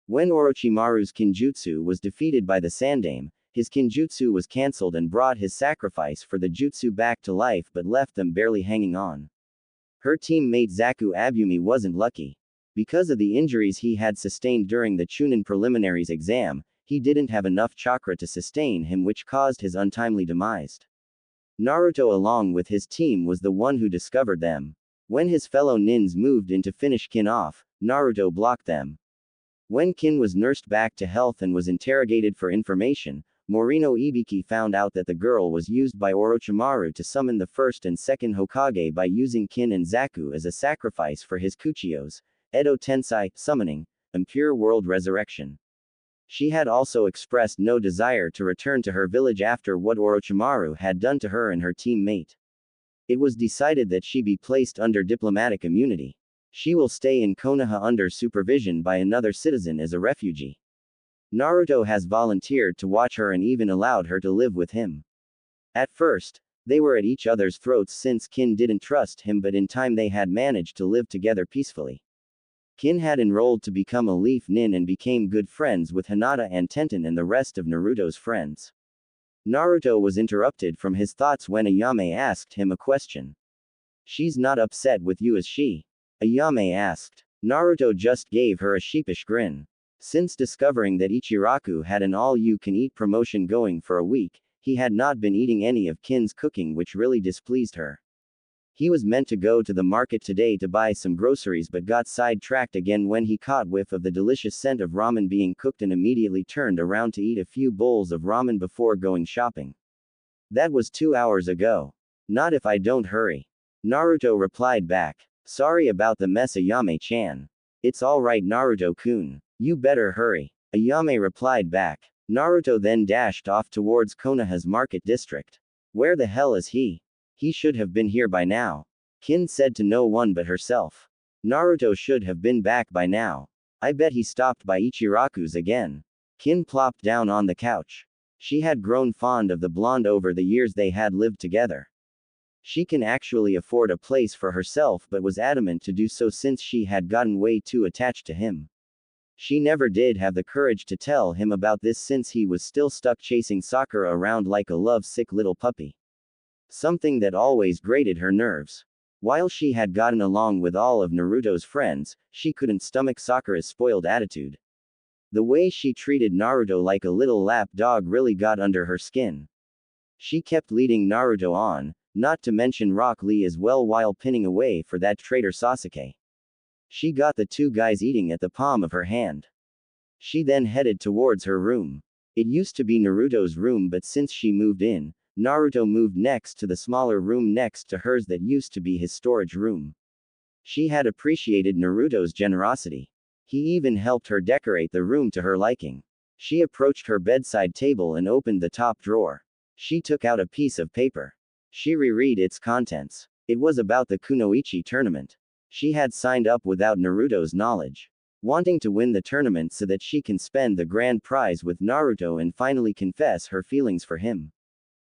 A: When Orochimaru's kinjutsu was defeated by the Sandame, his kinjutsu was cancelled and brought his sacrifice for the jutsu back to life but left them barely hanging on. Her teammate Zaku Abumi wasn't lucky. Because of the injuries he had sustained during the Chunin preliminaries exam, he didn't have enough chakra to sustain him which caused his untimely demise. Naruto along with his team was the one who discovered them. When his fellow nins moved in to finish Kin off, Naruto blocked them. When Kin was nursed back to health and was interrogated for information, Morino Ibiki found out that the girl was used by Orochimaru to summon the first and second Hokage by using Kin and Zaku as a sacrifice for his Kuchiyos, Edo Tensai, summoning, and Pure World Resurrection. She had also expressed no desire to return to her village after what Orochimaru had done to her and her teammate. It was decided that she be placed under diplomatic immunity. She will stay in Konoha under supervision by another citizen as a refugee. Naruto has volunteered to watch her and even allowed her to live with him. At first, They were at each other's throats since Kin didn't trust him, but in time they had managed to live together peacefully. Kin had enrolled to become a Leaf Nin and became good friends with Hinata and Tenten and the rest of Naruto's friends. Naruto was interrupted from his thoughts when Ayame asked him a question. She's not upset with you, is she? Ayame asked. Naruto just gave her a sheepish grin. Since discovering that Ichiraku had an all-you-can-eat promotion going for a week, he had not been eating any of Kin's cooking, which really displeased her. He was meant to go to the market today to buy some groceries but got sidetracked again when he caught whiff of the delicious scent of ramen being cooked and immediately turned around to eat a few bowls of ramen before going shopping. That was 2 hours ago. Not if I don't hurry. Naruto replied back. Sorry about the mess, Ayame-chan. It's alright, Naruto-kun. You better hurry. Ayame replied back. Naruto then dashed off towards Konoha's market district. Where the hell is he? He should have been here by now. Kin said to no one but herself. Naruto should have been back by now. I bet he stopped by Ichiraku's again. Kin plopped down on the couch. She had grown fond of the blonde over the years they had lived together. She can actually afford a place for herself but was adamant to do so since she had gotten way too attached to him. She never did have the courage to tell him about this since he was still stuck chasing Sakura around like a love-sick little puppy. Something that always grated her nerves. While she had gotten along with all of Naruto's friends, she couldn't stomach Sakura's spoiled attitude. The way she treated Naruto like a little lap dog really got under her skin. She kept leading Naruto on, not to mention Rock Lee as well, while pinning away for that traitor Sasuke. She got the two guys eating at the palm of her hand. She then headed towards her room. It used to be Naruto's room, but since she moved in, Naruto moved next to the smaller room next to hers that used to be his storage room. She had appreciated Naruto's generosity. He even helped her decorate the room to her liking. She approached her bedside table and opened the top drawer. She took out a piece of paper. She reread its contents. It was about the Kunoichi tournament. She had signed up without Naruto's knowledge, wanting to win the tournament so that she can spend the grand prize with Naruto and finally confess her feelings for him.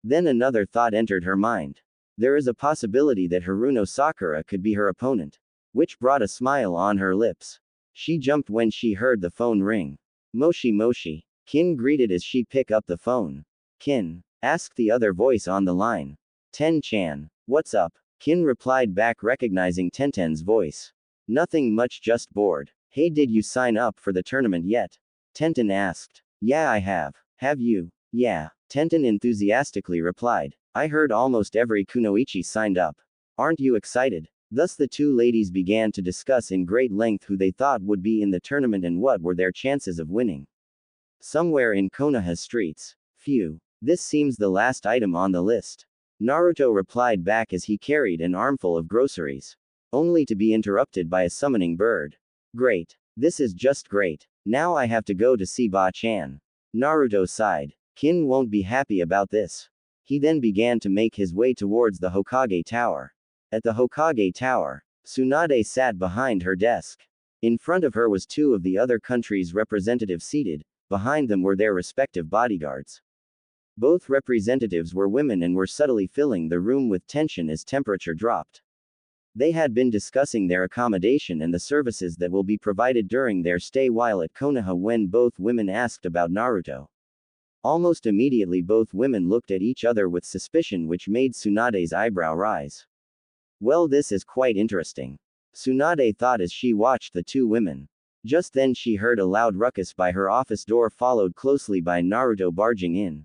A: Then another thought entered her mind. There is a possibility that Haruno Sakura could be her opponent, which brought a smile on her lips. She jumped when she heard the phone ring. Moshi Moshi. Kin greeted as she picked up the phone. Kin? Asked the other voice on the line. Ten-chan. What's up? Kin replied back, recognizing Tenten's voice. Nothing much, just bored. Hey, did you sign up for the tournament yet? Tenten asked. Yeah, I have. Have you? Yeah. Tenten enthusiastically replied. I heard almost every kunoichi signed up. Aren't you excited? Thus the two ladies began to discuss in great length who they thought would be in the tournament and what were their chances of winning. Somewhere in Konoha's streets. Phew. This seems the last item on the list. Naruto replied back as he carried an armful of groceries. Only to be interrupted by a summoning bird. Great. This is just great. Now I have to go to see Ba-chan. Naruto sighed. Kin won't be happy about this. He then began to make his way towards the Hokage Tower. At the Hokage Tower, Tsunade sat behind her desk. In front of her was two of the other countries' representatives seated, behind them were their respective bodyguards. Both representatives were women and were subtly filling the room with tension as temperature dropped. They had been discussing their accommodation and the services that will be provided during their stay while at Konoha when both women asked about Naruto. Almost immediately both women looked at each other with suspicion, which made Tsunade's eyebrow rise. Well, this is quite interesting. Tsunade thought as she watched the two women. Just then she heard a loud ruckus by her office door, followed closely by Naruto barging in.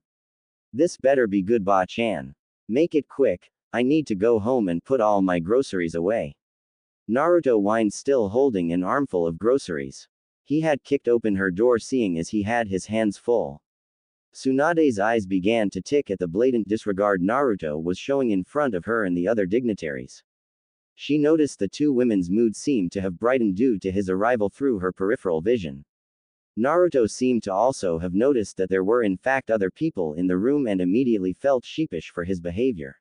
A: This better be good, Ba-chan. Make it quick, I need to go home and put all my groceries away. Naruto whined, still holding an armful of groceries. He had kicked open her door, seeing as he had his hands full. Tsunade's eyes began to tick at the blatant disregard Naruto was showing in front of her and the other dignitaries. She noticed the two women's mood seemed to have brightened due to his arrival through her peripheral vision. Naruto seemed to also have noticed that there were in fact other people in the room and immediately felt sheepish for his behavior.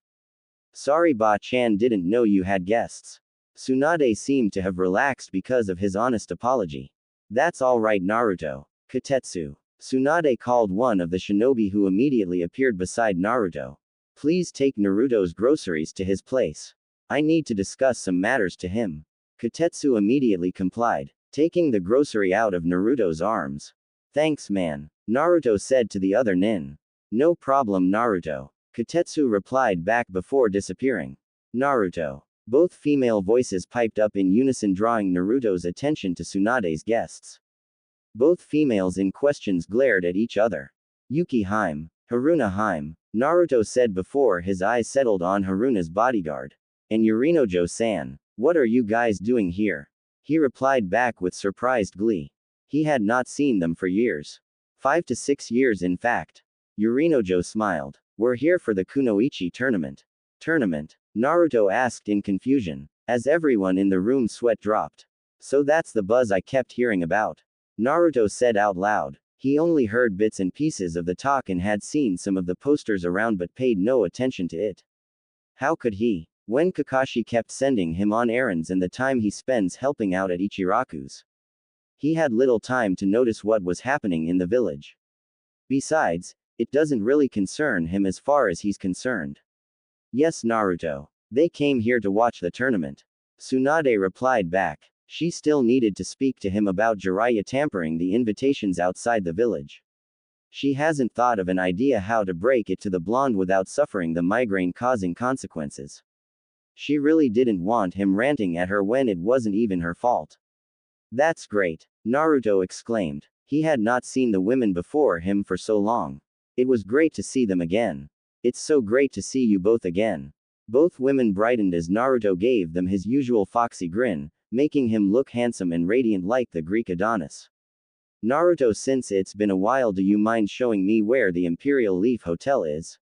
A: Sorry, Ba-chan, didn't know you had guests. Tsunade seemed to have relaxed because of his honest apology. That's all right, Naruto. Katetsu. Tsunade called one of the shinobi who immediately appeared beside Naruto. Please take Naruto's groceries to his place. I need to discuss some matters to him. Kotetsu immediately complied, taking the grocery out of Naruto's arms. Thanks, man, Naruto said to the other nin. No problem, Naruto, Kotetsu replied back before disappearing. Naruto. Both female voices piped up in unison, drawing Naruto's attention to Tsunade's guests. Both females in questions glared at each other. Yuki Haim, Haruna Haim, Naruto said before his eyes settled on Haruna's bodyguard. And Yorinojo-san, what are you guys doing here? He replied back with surprised glee. He had not seen them for years. 5 to 6 years in fact. Yorinojo smiled. We're here for the Kunoichi tournament. Tournament? Naruto asked in confusion, as everyone in the room sweat dropped. So that's the buzz I kept hearing about. Naruto said out loud. He only heard bits and pieces of the talk and had seen some of the posters around but paid no attention to it. How could he, when Kakashi kept sending him on errands and the time he spends helping out at Ichiraku's? He had little time to notice what was happening in the village. Besides, it doesn't really concern him as far as he's concerned. Yes, Naruto. They came here to watch the tournament. Tsunade replied back. She still needed to speak to him about Jiraiya tampering the invitations outside the village. She hasn't thought of an idea how to break it to the blonde without suffering the migraine-causing consequences. She really didn't want him ranting at her when it wasn't even her fault. That's great, Naruto exclaimed. He had not seen the women before him for so long. It was great to see them again. It's so great to see you both again. Both women brightened as Naruto gave them his usual foxy grin, making him look handsome and radiant like the Greek Adonis. Naruto, since it's been a while, do you mind showing me where the Imperial Leaf Hotel is?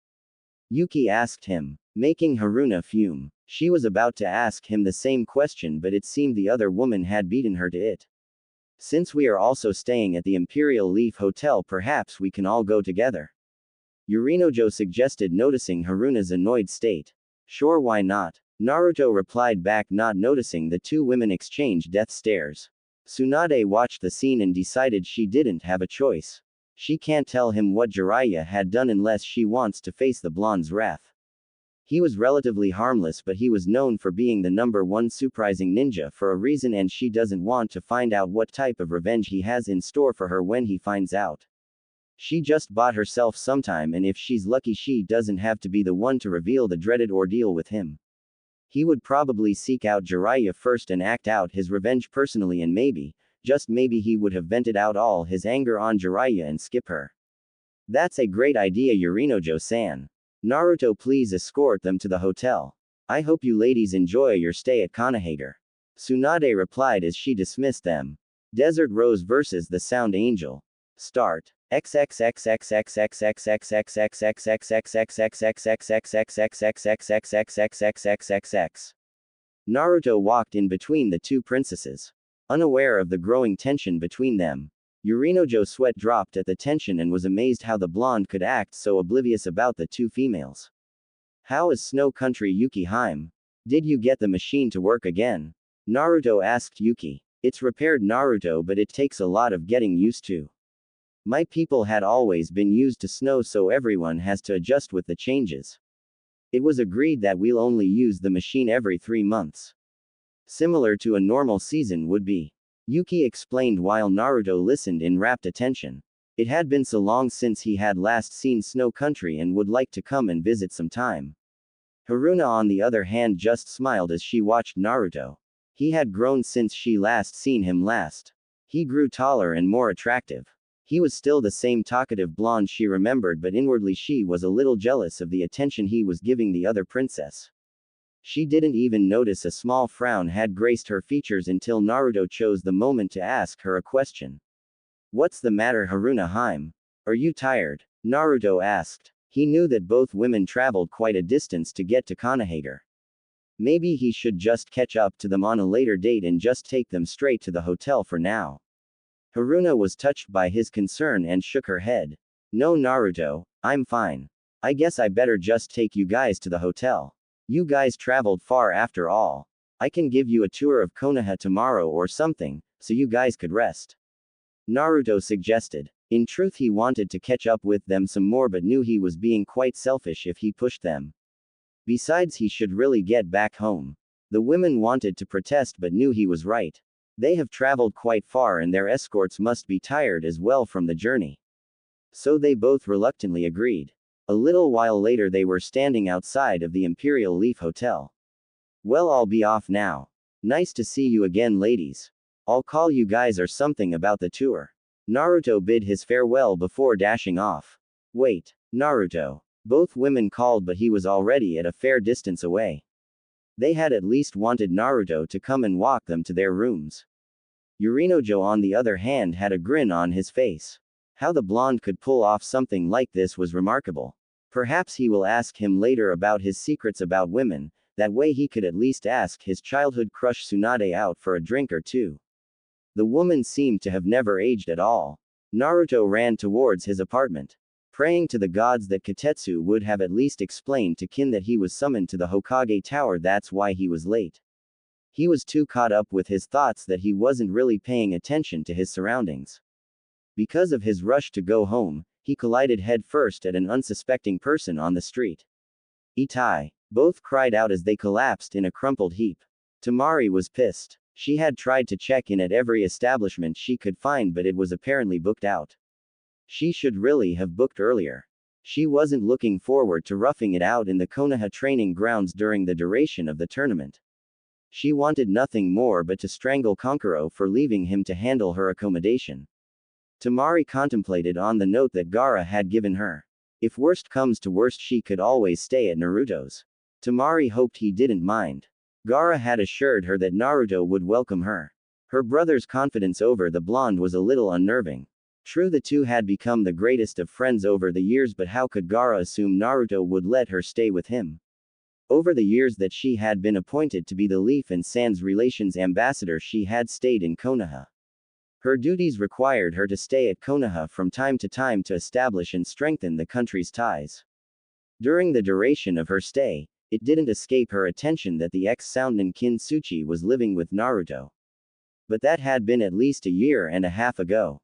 A: Yuki asked him, making Haruna fume. She was about to ask him the same question, but it seemed the other woman had beaten her to it. Since we are also staying at the Imperial Leaf Hotel, perhaps we can all go together. Yorinojo suggested, noticing Haruna's annoyed state. Sure, why not? Naruto replied back, not noticing the two women exchange death stares. Tsunade watched the scene and decided she didn't have a choice. She can't tell him what Jiraiya had done unless she wants to face the blonde's wrath. He was relatively harmless, but he was known for being the #1 surprising ninja for a reason, and she doesn't want to find out what type of revenge he has in store for her when he finds out. She just bought herself some time, and if she's lucky, she doesn't have to be the one to reveal the dreaded ordeal with him. He would probably seek out Jiraiya first and act out his revenge personally, and maybe, just maybe, he would have vented out all his anger on Jiraiya and skip her. That's a great idea, Yorinojo-san. Naruto, please escort them to the hotel. I hope you ladies enjoy your stay at Konoha. Tsunade replied as she dismissed them. Desert Rose vs. the Sound Angel. Start. Naruto walked in between the two princesses. Unaware of the growing tension between them, Yorinojo's sweat dropped at the tension and was amazed how the blonde could act so oblivious about the two females. How is Snow Country, Yuki Haim? Did you get the machine to work again? Naruto asked Yuki. It's repaired, Naruto, but it takes a lot of getting used to. My people had always been used to snow, so everyone has to adjust with the changes. It was agreed that we'll only use the machine every 3 months. Similar to a normal season would be. Yuki explained while Naruto listened in rapt attention. It had been so long since he had last seen Snow Country and would like to come and visit sometime. Haruna, on the other hand, just smiled as she watched Naruto. He had grown since she last seen him last. He grew taller and more attractive. He was still the same talkative blonde she remembered, but inwardly she was a little jealous of the attention he was giving the other princess. She didn't even notice a small frown had graced her features until Naruto chose the moment to ask her a question. What's the matter, Haruna Haim? Are you tired? Naruto asked. He knew that both women traveled quite a distance to get to Konoha. Maybe he should just catch up to them on a later date and just take them straight to the hotel for now. Haruna was touched by his concern and shook her head. No, Naruto, I'm fine. I guess I better just take you guys to the hotel. You guys traveled far after all. I can give you a tour of Konoha tomorrow or something, so you guys could rest. Naruto suggested. In truth, he wanted to catch up with them some more but knew he was being quite selfish if he pushed them. Besides, he should really get back home. The women wanted to protest but knew he was right. They have traveled quite far and their escorts must be tired as well from the journey. So they both reluctantly agreed. A little while later they were standing outside of the Imperial Leaf Hotel. Well, I'll be off now. Nice to see you again, ladies. I'll call you guys or something about the tour. Naruto bid his farewell before dashing off. Wait, Naruto. Both women called but he was already at a fair distance away. They had at least wanted Naruto to come and walk them to their rooms. Yorinojo on the other hand had a grin on his face. How the blonde could pull off something like this was remarkable. Perhaps he will ask him later about his secrets about women, that way he could at least ask his childhood crush Tsunade out for a drink or two. The woman seemed to have never aged at all. Naruto ran towards his apartment, praying to the gods that Kotetsu would have at least explained to Kin that he was summoned to the Hokage Tower, that's why he was late. He was too caught up with his thoughts that he wasn't really paying attention to his surroundings. Because of his rush to go home, he collided headfirst at an unsuspecting person on the street. Itai! Both cried out as they collapsed in a crumpled heap. Tamari was pissed. She had tried to check in at every establishment she could find but it was apparently booked out. She should really have booked earlier. She wasn't looking forward to roughing it out in the Konoha training grounds during the duration of the tournament. She wanted nothing more but to strangle Kankuro for leaving him to handle her accommodation. Tamari contemplated on the note that Gaara had given her. If worst comes to worst, she could always stay at Naruto's. Tamari hoped he didn't mind. Gaara had assured her that Naruto would welcome her. Her brother's confidence over the blonde was a little unnerving. True, the two had become the greatest of friends over the years, but how could Gaara assume Naruto would let her stay with him? Over the years that she had been appointed to be the Leaf and Sans Relations ambassador, she had stayed in Konoha. Her duties required her to stay at Konoha from time to time to establish and strengthen the country's ties. During the duration of her stay, it didn't escape her attention that the ex-Soundman Kin Tsuchi was living with Naruto. But that had been at least a year and a half ago.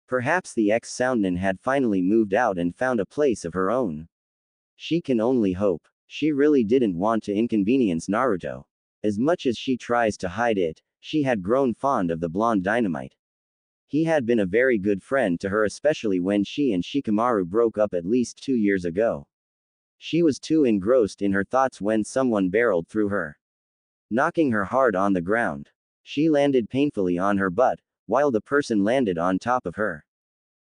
A: Perhaps the ex-Soundman had finally moved out and found a place of her own. She can only hope. She really didn't want to inconvenience Naruto. As much as she tries to hide it, she had grown fond of the blonde Dynamite. He had been a very good friend to her, especially when she and Shikamaru broke up at least 2 years ago. She was too engrossed in her thoughts when someone barreled through her, knocking her hard on the ground. She landed painfully on her butt, while the person landed on top of her.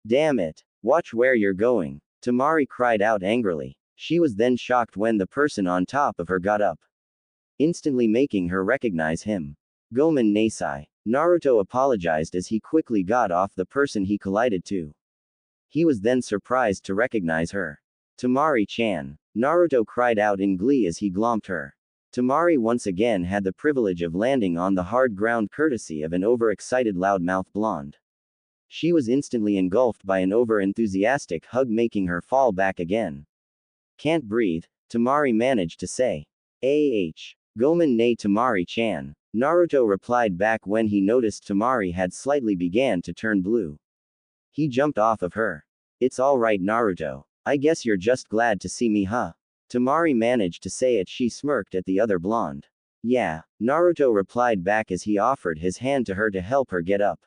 A: Damn it! Watch where you're going! Tamari cried out angrily. She was then shocked when the person on top of her got up, instantly making her recognize him. Gomen Nasai. Naruto apologized as he quickly got off the person he collided to. He was then surprised to recognize her. Tamari-chan. Naruto cried out in glee as he glomped her. Tamari once again had the privilege of landing on the hard ground courtesy of an overexcited loudmouth blonde. She was instantly engulfed by an over-enthusiastic hug, making her fall back again. Can't breathe, Tamari managed to say. Gomen ne Tamari-chan. Naruto replied back when he noticed Tamari had slightly began to turn blue. He jumped off of her. It's alright, Naruto. I guess you're just glad to see me, huh? Tamari managed to say it. She smirked at the other blonde. Yeah, Naruto replied back as he offered his hand to her to help her get up.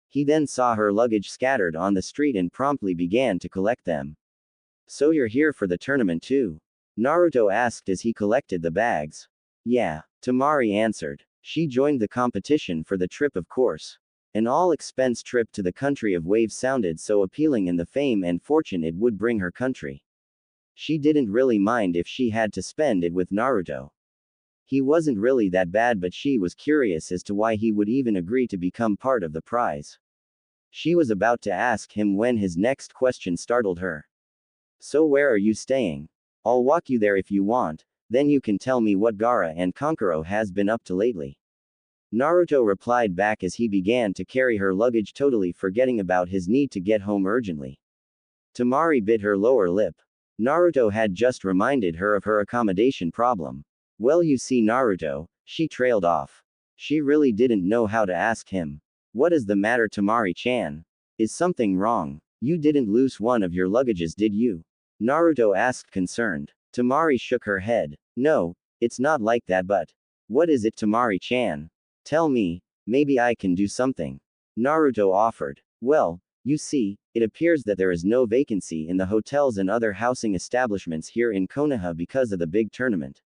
A: He then saw her luggage scattered on the street and promptly began to collect them. So you're here for the tournament too? Naruto asked as he collected the bags. Yeah, Tamari answered. She joined the competition for the trip, of course. An all-expense trip to the country of waves sounded so appealing, and the fame and fortune it would bring her country. She didn't really mind if she had to spend it with Naruto. He wasn't really that bad, but she was curious as to why he would even agree to become part of the prize. She was about to ask him when his next question startled her. So where are you staying? I'll walk you there if you want, then you can tell me what Gaara and Kankuro has been up to lately. Naruto replied back as he began to carry her luggage, totally forgetting about his need to get home urgently. Tamari bit her lower lip. Naruto had just reminded her of her accommodation problem. Well, you see, Naruto, she trailed off. She really didn't know how to ask him. What is the matter, Tamari-chan? Is something wrong? You didn't lose one of your luggages, did you? Naruto asked, concerned. Tamari shook her head. No, it's not like that, but. What is it, Tamari-chan? Tell me, maybe I can do something. Naruto offered. Well, you see, it appears that there is no vacancy in the hotels and other housing establishments here in Konoha because of the big tournament.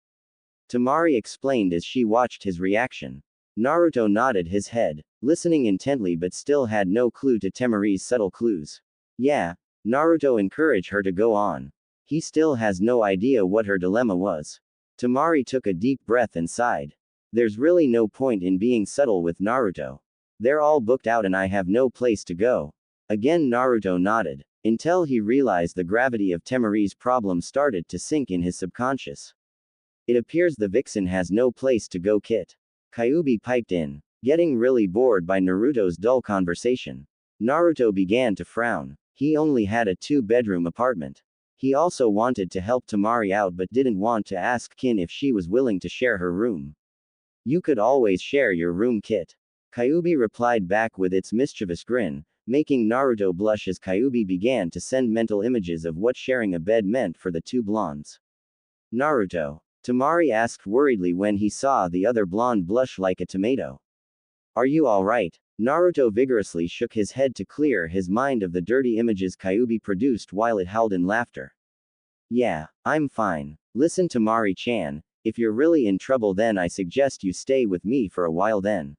A: Tamari explained as she watched his reaction. Naruto nodded his head, listening intently but still had no clue to Temari's subtle clues. Yeah, Naruto encouraged her to go on. He still has no idea what her dilemma was. Tamari took a deep breath and sighed. There's really no point in being subtle with Naruto. They're all booked out and I have no place to go. Again Naruto nodded, until he realized the gravity of Temari's problem started to sink in his subconscious. It appears the vixen has no place to go, Kit. Kyuubi piped in, getting really bored by Naruto's dull conversation. Naruto began to frown. He only had a 2-bedroom apartment. He also wanted to help Tamari out but didn't want to ask Kin if she was willing to share her room. You could always share your room, Kit. Kyuubi replied back with its mischievous grin, making Naruto blush as Kyuubi began to send mental images of what sharing a bed meant for the two blondes. Naruto. Tamari asked worriedly when he saw the other blonde blush like a tomato. Are you alright? Naruto vigorously shook his head to clear his mind of the dirty images Kyuubi produced while it howled in laughter. Yeah, I'm fine. Listen, Tamari-chan, if you're really in trouble then I suggest you stay with me for a while then.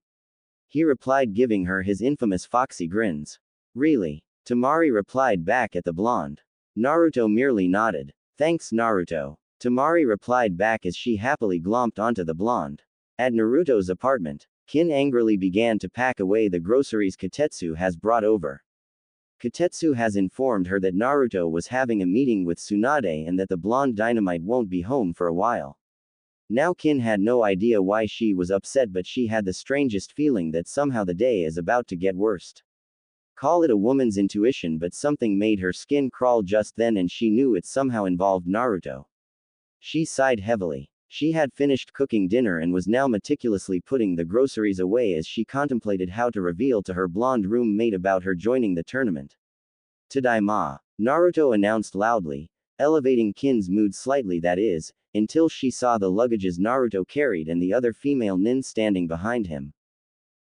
A: He replied, giving her his infamous foxy grins. Really? Tamari replied back at the blonde. Naruto merely nodded. Thanks, Naruto. Tamari replied back as she happily glomped onto the blonde. At Naruto's apartment, Kin angrily began to pack away the groceries Kotetsu has brought over. Kotetsu has informed her that Naruto was having a meeting with Tsunade and that the blonde dynamite won't be home for a while. Now Kin had no idea why she was upset, but she had the strangest feeling that somehow the day is about to get worse. Call it a woman's intuition, but something made her skin crawl just then and she knew it somehow involved Naruto. She sighed heavily. She had finished cooking dinner and was now meticulously putting the groceries away as she contemplated how to reveal to her blonde roommate about her joining the tournament. Tadaima, Naruto announced loudly, elevating Kin's mood slightly, that is, until she saw the luggages Naruto carried and the other female nin standing behind him.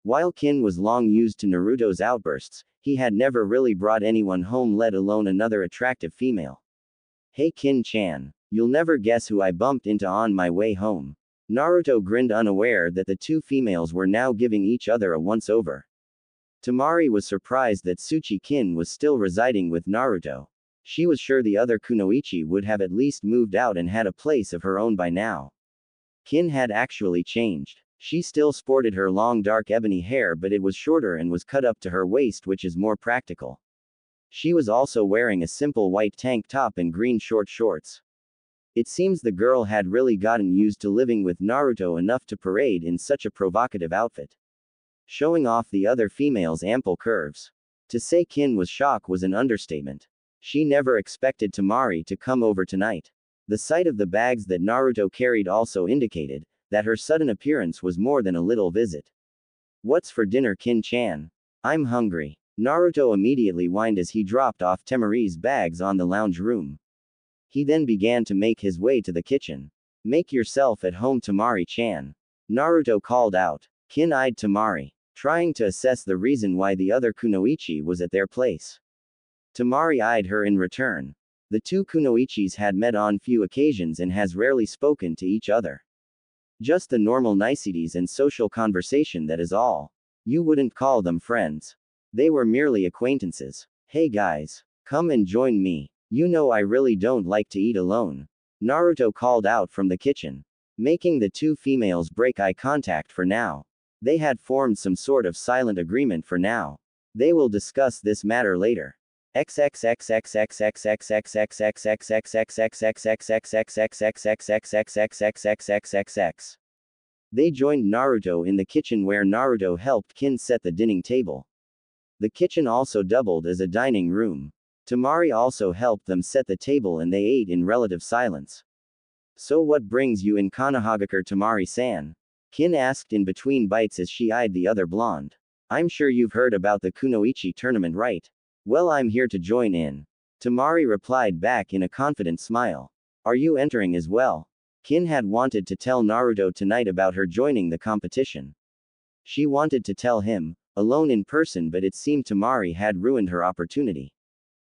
A: While Kin was long used to Naruto's outbursts, he had never really brought anyone home, let alone another attractive female. Hey Kin-chan. You'll never guess who I bumped into on my way home. Naruto grinned, unaware that the two females were now giving each other a once-over. Tamari was surprised that Tsuchi Kin was still residing with Naruto. She was sure the other kunoichi would have at least moved out and had a place of her own by now. Kin had actually changed. She still sported her long dark ebony hair, but it was shorter and was cut up to her waist, which is more practical. She was also wearing a simple white tank top and green short shorts. It seems the girl had really gotten used to living with Naruto enough to parade in such a provocative outfit, showing off the other female's ample curves. To say Kin was shocked was an understatement. She never expected Tamari to come over tonight. The sight of the bags that Naruto carried also indicated that her sudden appearance was more than a little visit. What's for dinner, Kin-chan? I'm hungry. Naruto immediately whined as he dropped off Temari's bags on the lounge room. He then began to make his way to the kitchen. Make yourself at home, Tamari-chan. Naruto called out. Kin eyed Tamari, trying to assess the reason why the other kunoichi was at their place. Tamari eyed her in return. The two kunoichis had met on few occasions and has rarely spoken to each other. Just the normal niceties and social conversation, that is all. You wouldn't call them friends. They were merely acquaintances. Hey guys, come and join me. You know I really don't like to eat alone. Naruto called out from the kitchen, making the two females break eye contact for now. They had formed some sort of silent agreement for now. They will discuss this matter later. They joined Naruto in the kitchen where Naruto helped Kin set the dining table. The kitchen also doubled as a dining room. Tamari also helped them set the table and they ate in relative silence. So what brings you in Konohagakure, Tamari-san? Kin asked in between bites as she eyed the other blonde. I'm sure you've heard about the kunoichi tournament, right? Well, I'm here to join in. Tamari replied back in a confident smile. Are you entering as well? Kin had wanted to tell Naruto tonight about her joining the competition. She wanted to tell him, alone in person, but it seemed Tamari had ruined her opportunity.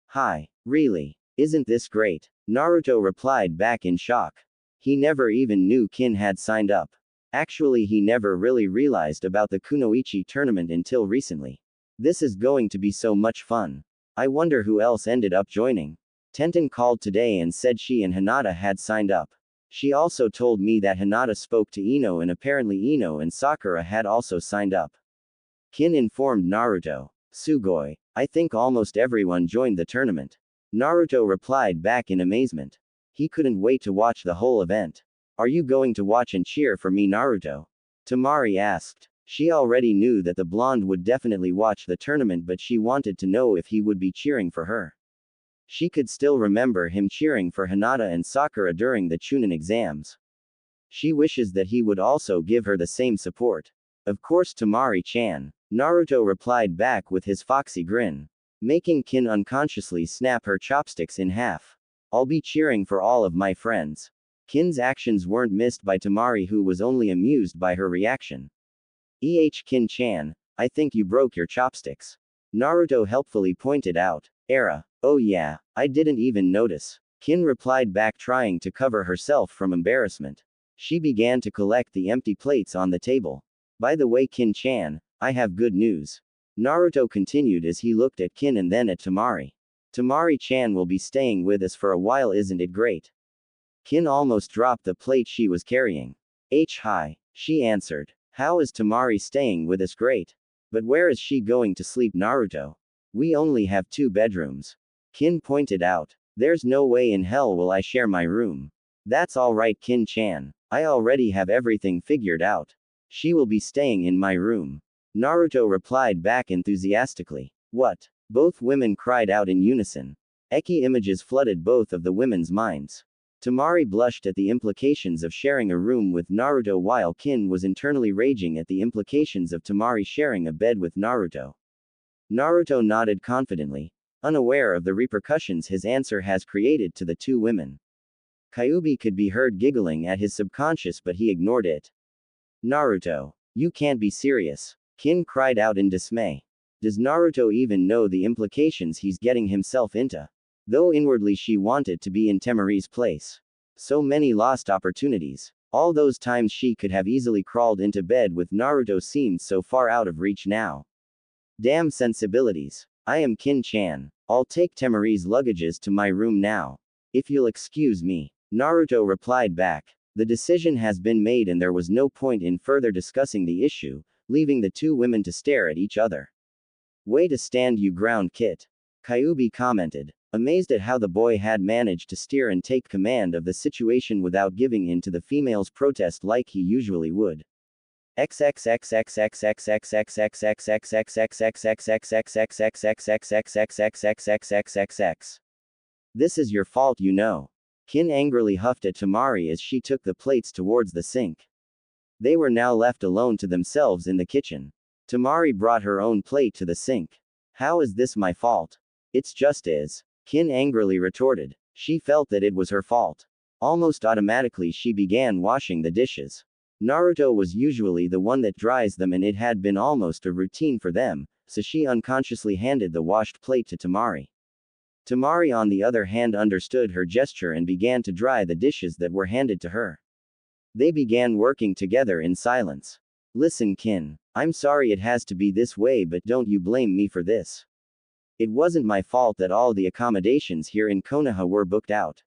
A: Hi, really? Isn't this great? Naruto replied back in shock. He never even knew Kin had signed up. Actually, he never really realized about the Kunoichi tournament until recently. This is going to be so much fun. I wonder who else ended up joining. Tenten called today and said she and Hinata had signed up. She also told me that Hinata spoke to Ino and apparently Ino and Sakura had also signed up. Kin informed Naruto. Sugoi, I think almost everyone joined the tournament. Naruto replied back in amazement. He couldn't wait to watch the whole event. Are you going to watch and cheer for me, Naruto? Tamari asked. She already knew that the blonde would definitely watch the tournament, but she wanted to know if he would be cheering for her. She could still remember him cheering for Hinata and Sakura during the Chunin exams. She wishes that he would also give her the same support. Of course, Tamari-chan. Naruto replied back with his foxy grin, making Kin unconsciously snap her chopsticks in half. I'll be cheering for all of my friends. Kin's actions weren't missed by Tamari, who was only amused by her reaction. Kin-chan, I think you broke your chopsticks. Naruto helpfully pointed out. Oh yeah, I didn't even notice. Kin replied back, trying to cover herself from embarrassment. She began to collect the empty plates on the table. By the way, Kin-chan, I have good news. Naruto continued as he looked at Kin and then at Tamari. Tamari-chan will be staying with us for a while, isn't it great? Kin almost dropped the plate she was carrying. Hi, she answered. How is Tamari staying with us? Great. But where is she going to sleep, Naruto? We only have 2 bedrooms. Kin pointed out. There's no way in hell will I share my room. That's alright, Kin-chan. I already have everything figured out. She will be staying in my room. Naruto replied back enthusiastically. What? Both women cried out in unison. Eki images flooded both of the women's minds. Tamari blushed at the implications of sharing a room with Naruto, while Kin was internally raging at the implications of Tamari sharing a bed with Naruto. Naruto nodded confidently, unaware of the repercussions his answer has created to the 2 women. Kyuubi could be heard giggling at his subconscious, but he ignored it. Naruto, you can't be serious. Kin cried out in dismay. Does Naruto even know the implications he's getting himself into? Though inwardly she wanted to be in Temari's place. So many lost opportunities. All those times she could have easily crawled into bed with Naruto seemed so far out of reach now. Damn sensibilities. I am Kin-chan. I'll take Temari's luggages to my room now. If you'll excuse me. Naruto replied back. The decision has been made and there was no point in further discussing the issue, leaving the 2 women to stare at each other. Way to stand you ground, Kit. Kyuubi commented, amazed at how the boy had managed to steer and take command of the situation without giving in to the female's protest like he usually would. This is your fault, you know. Kin angrily huffed at Tamari as she took the plates towards the sink. They were now left alone to themselves in the kitchen. Tamari brought her own plate to the sink. How is this my fault? It's just is. Kin angrily retorted. She felt that it was her fault. Almost automatically she began washing the dishes. Naruto was usually the one that dries them and it had been almost a routine for them, so she unconsciously handed the washed plate to Tamari. Tamari on the other hand understood her gesture and began to dry the dishes that were handed to her. They began working together in silence. Listen, Kin. I'm sorry it has to be this way, but don't you blame me for this. It wasn't my fault that all the accommodations here in Konoha were booked out.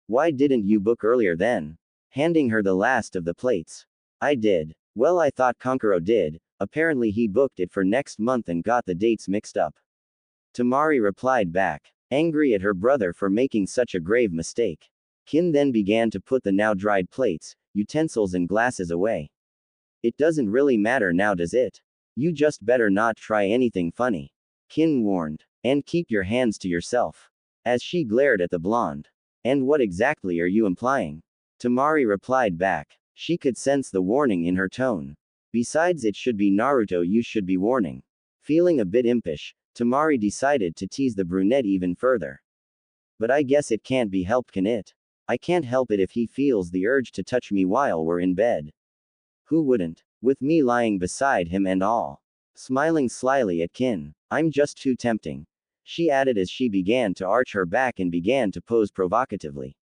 A: Why didn't you book earlier then? Handing her the last of the plates. I did. Well, I thought Konkuro did. Apparently he booked it for next month and got the dates mixed up. Tamari replied back, angry at her brother for making such a grave mistake. Kin then began to put the now dried plates, utensils and glasses away. It doesn't really matter now, does it? You just better not try anything funny. Kin warned. And keep your hands to yourself. As she glared at the blonde. And what exactly are you implying? Tamari replied back. She could sense the warning in her tone. Besides, it should be Naruto you should be warning. Feeling a bit impish, Tamari decided to tease the brunette even further. But I guess it can't be helped, can it? I can't help it if he feels the urge to touch me while we're in bed. Who wouldn't? With me lying beside him and all. Smiling slyly at Kin. I'm just too tempting. She added as she began to arch her back and began to pose provocatively.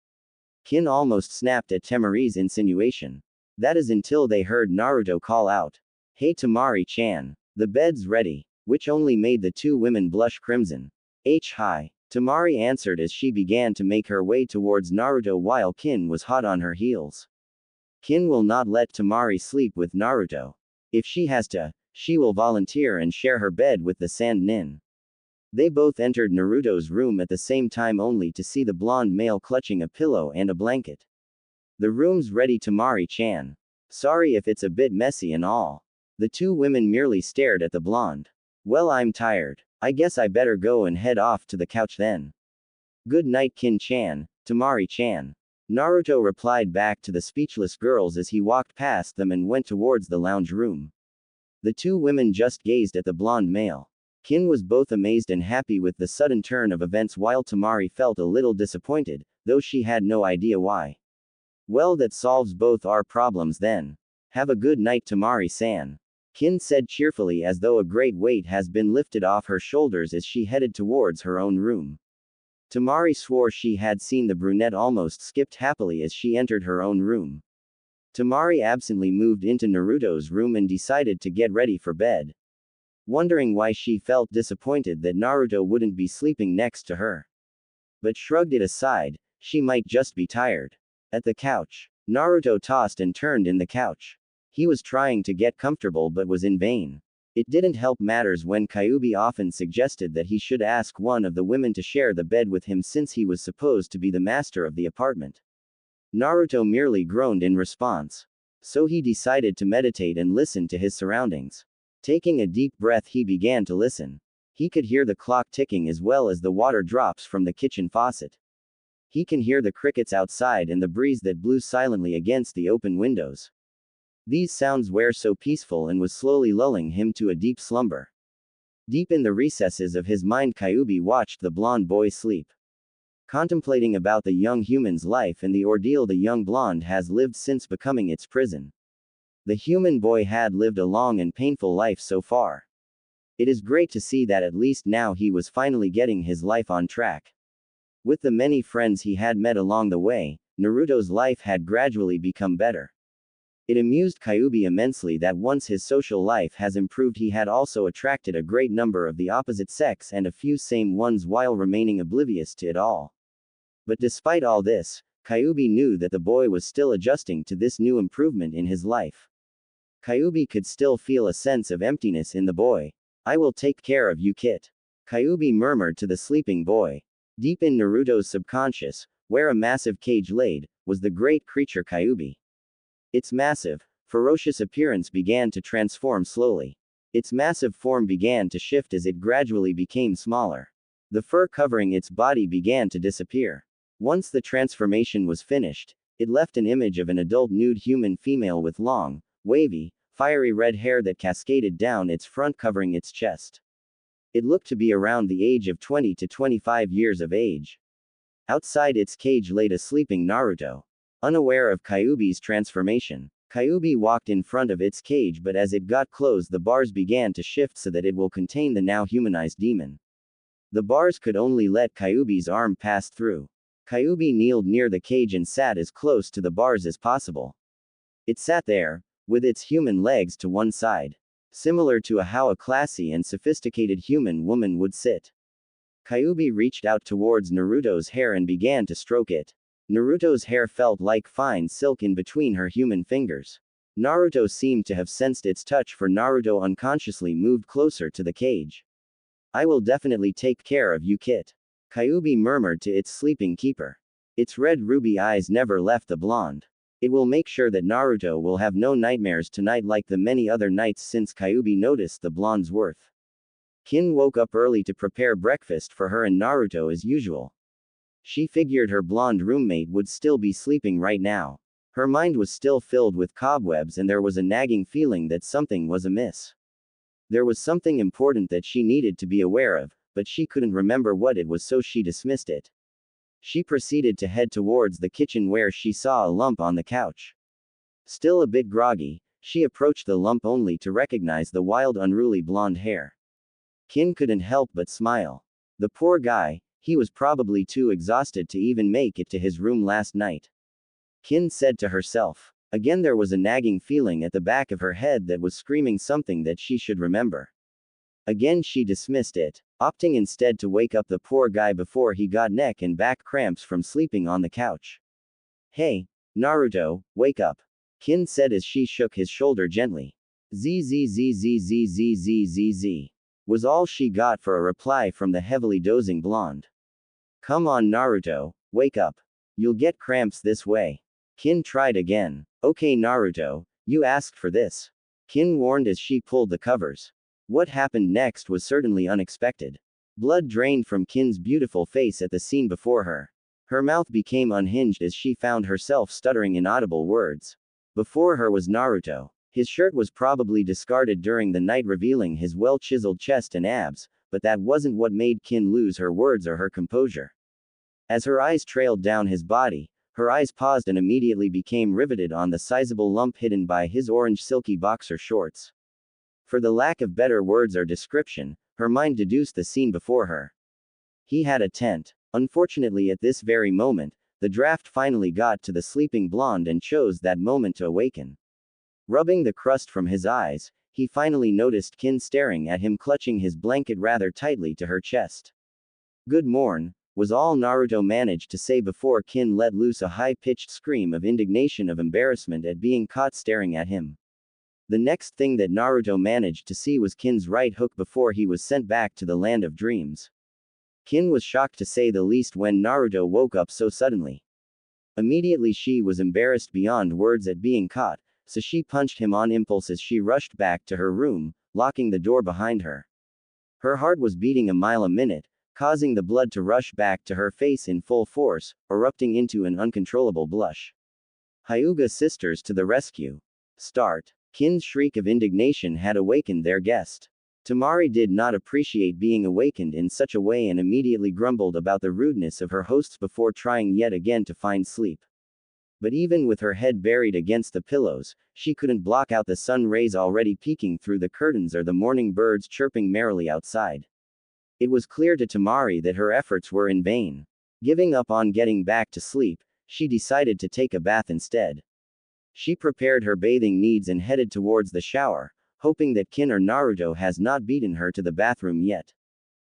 A: Kin almost snapped at Temari's insinuation. That is until they heard Naruto call out. Hey Tamari-chan. The bed's ready. Which only made the two women blush crimson. Hi. Tamari answered as she began to make her way towards Naruto while Kin was hot on her heels. Kin will not let Tamari sleep with Naruto. If she has to, she will volunteer and share her bed with the Sand Nin. They both entered Naruto's room at the same time only to see the blonde male clutching a pillow and a blanket. The room's ready, Tamari-chan. Sorry if it's a bit messy and all. The two women merely stared at the blonde. Well, I'm tired. I guess I better go and head off to the couch then. Good night, Kin-chan, Tamari-chan. Naruto replied back to the speechless girls as he walked past them and went towards the lounge room. The two women just gazed at the blonde male. Kin was both amazed and happy with the sudden turn of events while Tamari felt a little disappointed, though she had no idea why. Well, that solves both our problems then. Have a good night, Tamari-san. Kin said cheerfully as though a great weight has been lifted off her shoulders as she headed towards her own room. Tamari swore she had seen the brunette almost skipped happily as she entered her own room. Tamari absently moved into Naruto's room and decided to get ready for bed. Wondering why she felt disappointed that Naruto wouldn't be sleeping next to her. But shrugged it aside, she might just be tired. At the couch, Naruto tossed and turned in the couch. He was trying to get comfortable but was in vain. It didn't help matters when Kyuubi often suggested that he should ask one of the women to share the bed with him since he was supposed to be the master of the apartment. Naruto merely groaned in response. So he decided to meditate and listen to his surroundings. Taking a deep breath, he began to listen. He could hear the clock ticking as well as the water drops from the kitchen faucet. He can hear the crickets outside and the breeze that blew silently against the open windows. These sounds were so peaceful and was slowly lulling him to a deep slumber. Deep in the recesses of his mind, Kyuubi watched the blonde boy sleep. Contemplating about the young human's life and the ordeal the young blonde has lived since becoming its prison. The human boy had lived a long and painful life so far. It is great to see that at least now he was finally getting his life on track. With the many friends he had met along the way, Naruto's life had gradually become better. It amused Kyuubi immensely that once his social life has improved, he had also attracted a great number of the opposite sex and a few same ones while remaining oblivious to it all. But despite all this, Kyuubi knew that the boy was still adjusting to this new improvement in his life. Kyuubi could still feel a sense of emptiness in the boy. I will take care of you, Kit. Kyuubi murmured to the sleeping boy. Deep in Naruto's subconscious, where a massive cage laid, was the great creature Kyuubi. Its massive, ferocious appearance began to transform slowly. Its massive form began to shift as it gradually became smaller. The fur covering its body began to disappear. Once the transformation was finished, it left an image of an adult nude human female with long, wavy, fiery red hair that cascaded down its front covering its chest. It looked to be around the age of 20 to 25 years of age. Outside its cage laid a sleeping Naruto. Unaware of Kyuubi's transformation, Kyuubi walked in front of its cage, but as it got close, the bars began to shift so that it will contain the now humanized demon. The bars could only let Kyuubi's arm pass through. Kyuubi kneeled near the cage and sat as close to the bars as possible. It sat there, with its human legs to one side, similar to how a classy and sophisticated human woman would sit. Kyuubi reached out towards Naruto's hair and began to stroke it. Naruto's hair felt like fine silk in between her human fingers. Naruto seemed to have sensed its touch, for Naruto unconsciously moved closer to the cage. I will definitely take care of you, Kit. Kyuubi murmured to its sleeping keeper. Its red ruby eyes never left the blonde. It will make sure that Naruto will have no nightmares tonight like the many other nights since Kyuubi noticed the blonde's worth. Kin woke up early to prepare breakfast for her and Naruto as usual. She figured her blonde roommate would still be sleeping right now. Her mind was still filled with cobwebs and there was a nagging feeling that something was amiss. There was something important that she needed to be aware of, but she couldn't remember what it was, so she dismissed it. She proceeded to head towards the kitchen where she saw a lump on the couch. Still a bit groggy, she approached the lump only to recognize the wild, unruly blonde hair. Kin couldn't help but smile. The poor guy, he was probably too exhausted to even make it to his room last night. Kin said to herself. Again there was a nagging feeling at the back of her head that was screaming something that she should remember. Again she dismissed it, opting instead to wake up the poor guy before he got neck and back cramps from sleeping on the couch. Hey, Naruto, wake up, Kin said as she shook his shoulder gently. Zzzzzzzzzzzzz was all she got for a reply from the heavily dozing blonde. Come on Naruto, wake up. You'll get cramps this way. Kin tried again. Okay Naruto, you asked for this. Kin warned as she pulled the covers. What happened next was certainly unexpected. Blood drained from Kin's beautiful face at the scene before her. Her mouth became unhinged as she found herself stuttering inaudible words. Before her was Naruto. His shirt was probably discarded during the night, revealing his well-chiseled chest and abs, but that wasn't what made Kin lose her words or her composure. As her eyes trailed down his body, her eyes paused and immediately became riveted on the sizable lump hidden by his orange silky boxer shorts. For the lack of better words or description, her mind deduced the scene before her. He had a tent. Unfortunately, at this very moment, the draft finally got to the sleeping blonde and chose that moment to awaken. Rubbing the crust from his eyes, he finally noticed Kin staring at him, clutching his blanket rather tightly to her chest. Good morn, was all Naruto managed to say before Kin let loose a high-pitched scream of indignation of embarrassment at being caught staring at him. The next thing that Naruto managed to see was Kin's right hook before he was sent back to the land of dreams. Kin was shocked to say the least when Naruto woke up so suddenly. Immediately she was embarrassed beyond words at being caught, so she punched him on impulse as she rushed back to her room, locking the door behind her. Her heart was beating a mile a minute, causing the blood to rush back to her face in full force, erupting into an uncontrollable blush. Hyuga sisters to the rescue. Start. Kin's shriek of indignation had awakened their guest. Tamari did not appreciate being awakened in such a way and immediately grumbled about the rudeness of her hosts before trying yet again to find sleep. But even with her head buried against the pillows, she couldn't block out the sun rays already peeking through the curtains or the morning birds chirping merrily outside. It was clear to Tamari that her efforts were in vain. Giving up on getting back to sleep, she decided to take a bath instead. She prepared her bathing needs and headed towards the shower, hoping that Kin or Naruto has not beaten her to the bathroom yet.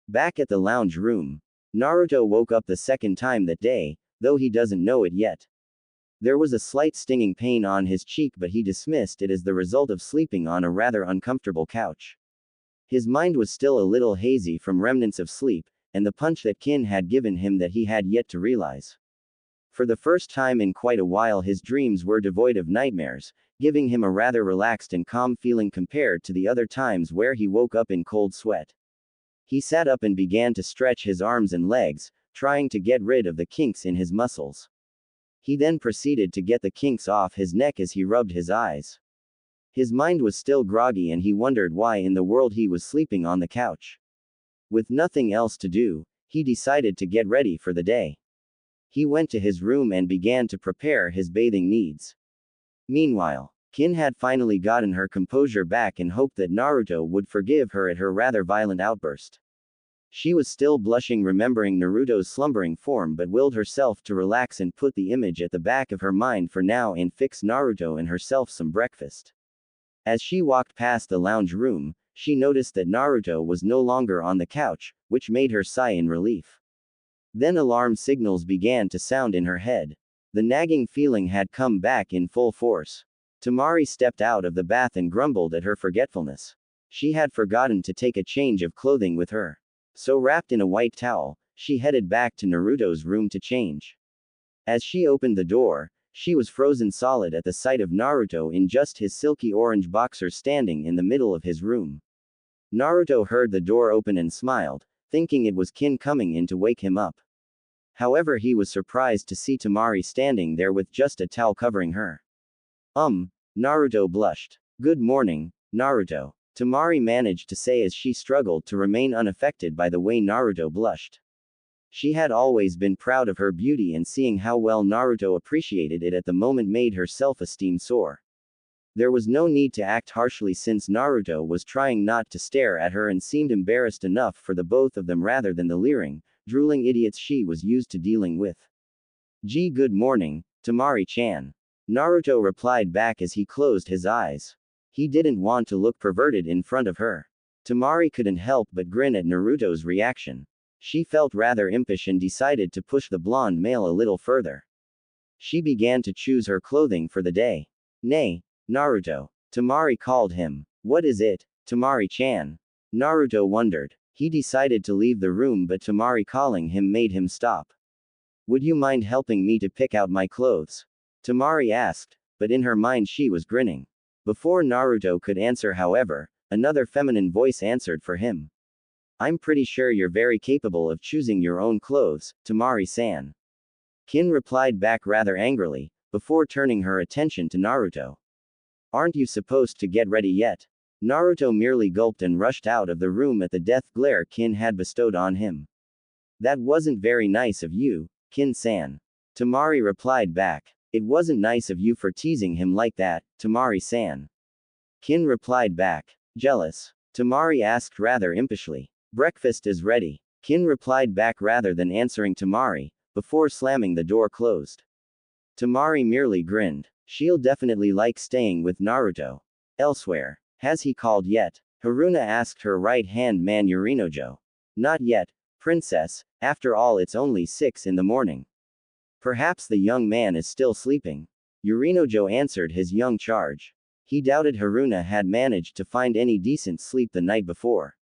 A: Back at the lounge room, Naruto woke up the second time that day, though he doesn't know it yet. There was a slight stinging pain on his cheek, but he dismissed it as the result of sleeping on a rather uncomfortable couch. His mind was still a little hazy from remnants of sleep, and the punch that Kin had given him that he had yet to realize. For the first time in quite a while his dreams were devoid of nightmares, giving him a rather relaxed and calm feeling compared to the other times where he woke up in cold sweat. He sat up and began to stretch his arms and legs, trying to get rid of the kinks in his muscles. He then proceeded to get the kinks off his neck as he rubbed his eyes. His mind was still groggy and he wondered why in the world he was sleeping on the couch. With nothing else to do, he decided to get ready for the day. He went to his room and began to prepare his bathing needs. Meanwhile, Kin had finally gotten her composure back and hoped that Naruto would forgive her at her rather violent outburst. She was still blushing remembering Naruto's slumbering form but willed herself to relax and put the image at the back of her mind for now and fix Naruto and herself some breakfast. As she walked past the lounge room, she noticed that Naruto was no longer on the couch, which made her sigh in relief. Then alarm signals began to sound in her head. The nagging feeling had come back in full force. Tamari stepped out of the bath and grumbled at her forgetfulness. She had forgotten to take a change of clothing with her. So wrapped in a white towel, she headed back to Naruto's room to change. As she opened the door, she was frozen solid at the sight of Naruto in just his silky orange boxers standing in the middle of his room. Naruto heard the door open and smiled, thinking it was Kin coming in to wake him up. However, he was surprised to see Tamari standing there with just a towel covering her. Naruto blushed. Good morning, Naruto. Tamari managed to say as she struggled to remain unaffected by the way Naruto blushed. She had always been proud of her beauty, and seeing how well Naruto appreciated it at the moment made her self-esteem soar. There was no need to act harshly since Naruto was trying not to stare at her and seemed embarrassed enough for the both of them rather than the leering, drooling idiots she was used to dealing with. Good morning, Tamari-chan. Naruto replied back as he closed his eyes. He didn't want to look perverted in front of her. Tamari couldn't help but grin at Naruto's reaction. She felt rather impish and decided to push the blonde male a little further. She began to choose her clothing for the day. Nay, Naruto. Tamari called him. What is it, Tamari-chan? Naruto wondered. He decided to leave the room, but Tamari calling him made him stop. Would you mind helping me to pick out my clothes? Tamari asked, but in her mind she was grinning. Before Naruto could answer, however, another feminine voice answered for him. I'm pretty sure you're very capable of choosing your own clothes, Tamari-san. Kin replied back rather angrily, before turning her attention to Naruto. Aren't you supposed to get ready yet? Naruto merely gulped and rushed out of the room at the death glare Kin had bestowed on him. That wasn't very nice of you, Kin-san. Tamari replied back. It wasn't nice of you for teasing him like that, Tamari-san. Kin replied back. Jealous? Tamari asked rather impishly. Breakfast is ready. Kin replied back rather than answering Tamari, before slamming the door closed. Tamari merely grinned. She'll definitely like staying with Naruto. Elsewhere. Has he called yet? Haruna asked her right-hand man Yorinojo. Not yet, princess, after all it's only 6 in the morning. Perhaps the young man is still sleeping. Yorinojo answered his young charge. He doubted Haruna had managed to find any decent sleep the night before.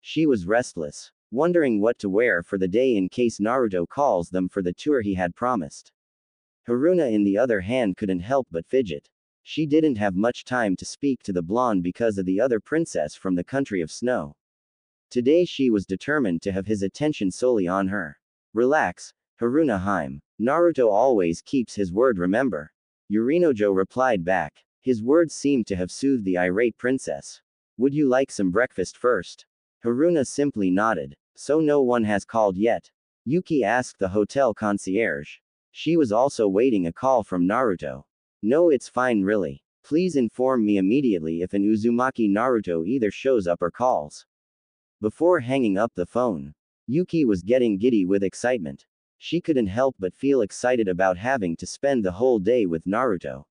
A: She was restless, wondering what to wear for the day in case Naruto calls them for the tour he had promised. Haruna, in the other hand, couldn't help but fidget. She didn't have much time to speak to the blonde because of the other princess from the country of snow. Today she was determined to have his attention solely on her. Relax, Haruna-hime. Naruto always keeps his word, remember? Yorinojo replied back. His words seemed to have soothed the irate princess. Would you like some breakfast first? Haruna simply nodded. So no one has called yet? Yuki asked the hotel concierge. She was also waiting a call from Naruto. No, it's fine really. Please inform me immediately if an Uzumaki Naruto either shows up or calls. Before hanging up the phone, Yuki was getting giddy with excitement. She couldn't help but feel excited about having to spend the whole day with Naruto.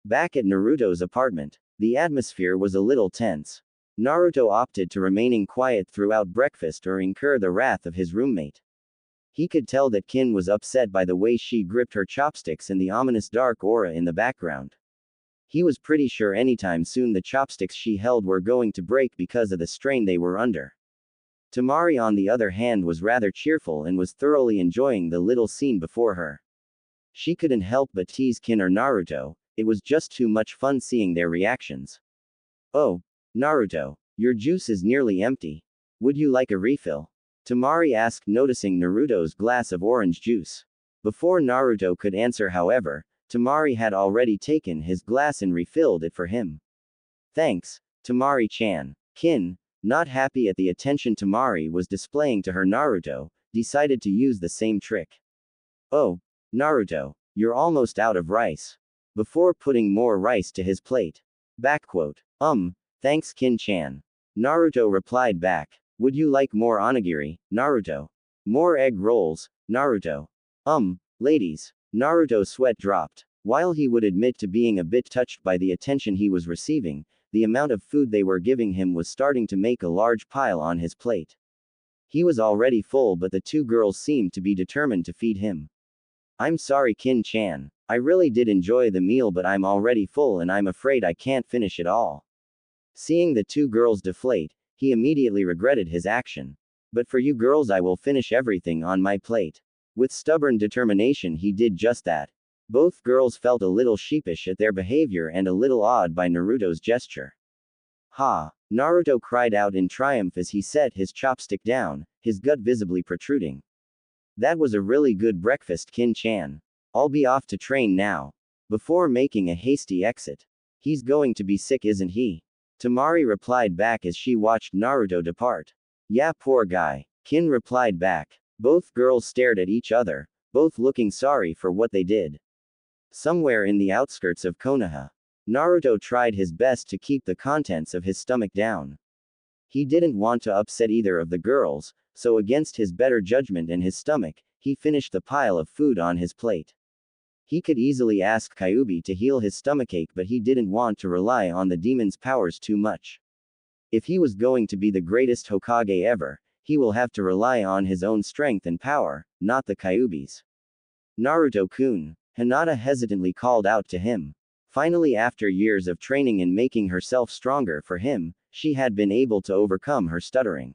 A: Back at Naruto's apartment, the atmosphere was a little tense. Naruto opted to remaining quiet throughout breakfast or incur the wrath of his roommate. He could tell that Kin was upset by the way she gripped her chopsticks and the ominous dark aura in the background. He was pretty sure anytime soon the chopsticks she held were going to break because of the strain they were under. Tamari, on the other hand, was rather cheerful and was thoroughly enjoying the little scene before her. She couldn't help but tease Kin or Naruto. It was just too much fun seeing their reactions. Oh, Naruto, your juice is nearly empty. Would you like a refill? Tamari asked, noticing Naruto's glass of orange juice. Before Naruto could answer, however, Tamari had already taken his glass and refilled it for him. Thanks, Tamari-chan. Kin, not happy at the attention Tamari was displaying to her Naruto, decided to use the same trick. Oh, Naruto, you're almost out of rice. Before putting more rice to his plate. Backquote. Thanks Kin-chan. Naruto replied back. Would you like more onigiri, Naruto? More egg rolls, Naruto? Ladies. Naruto's sweat dropped. While he would admit to being a bit touched by the attention he was receiving, the amount of food they were giving him was starting to make a large pile on his plate. He was already full, but the two girls seemed to be determined to feed him. I'm sorry Kin-chan. I really did enjoy the meal, but I'm already full and I'm afraid I can't finish it all. Seeing the two girls deflate, he immediately regretted his action. But for you girls I will finish everything on my plate. With stubborn determination he did just that. Both girls felt a little sheepish at their behavior and a little awed by Naruto's gesture. Ha! Naruto cried out in triumph as he set his chopstick down, his gut visibly protruding. That was a really good breakfast Kin-chan. I'll be off to train now. Before making a hasty exit. He's going to be sick, isn't he? Tamari replied back as she watched Naruto depart. Yeah, poor guy. Kin replied back. Both girls stared at each other, both looking sorry for what they did. Somewhere in the outskirts of Konoha, Naruto tried his best to keep the contents of his stomach down. He didn't want to upset either of the girls, so against his better judgment and his stomach, he finished the pile of food on his plate. He could easily ask Kyuubi to heal his stomachache, but he didn't want to rely on the demon's powers too much. If he was going to be the greatest Hokage ever, he will have to rely on his own strength and power, not the Kyuubi's. Naruto-kun, Hinata hesitantly called out to him. Finally, after years of training and making herself stronger for him, she had been able to overcome her stuttering.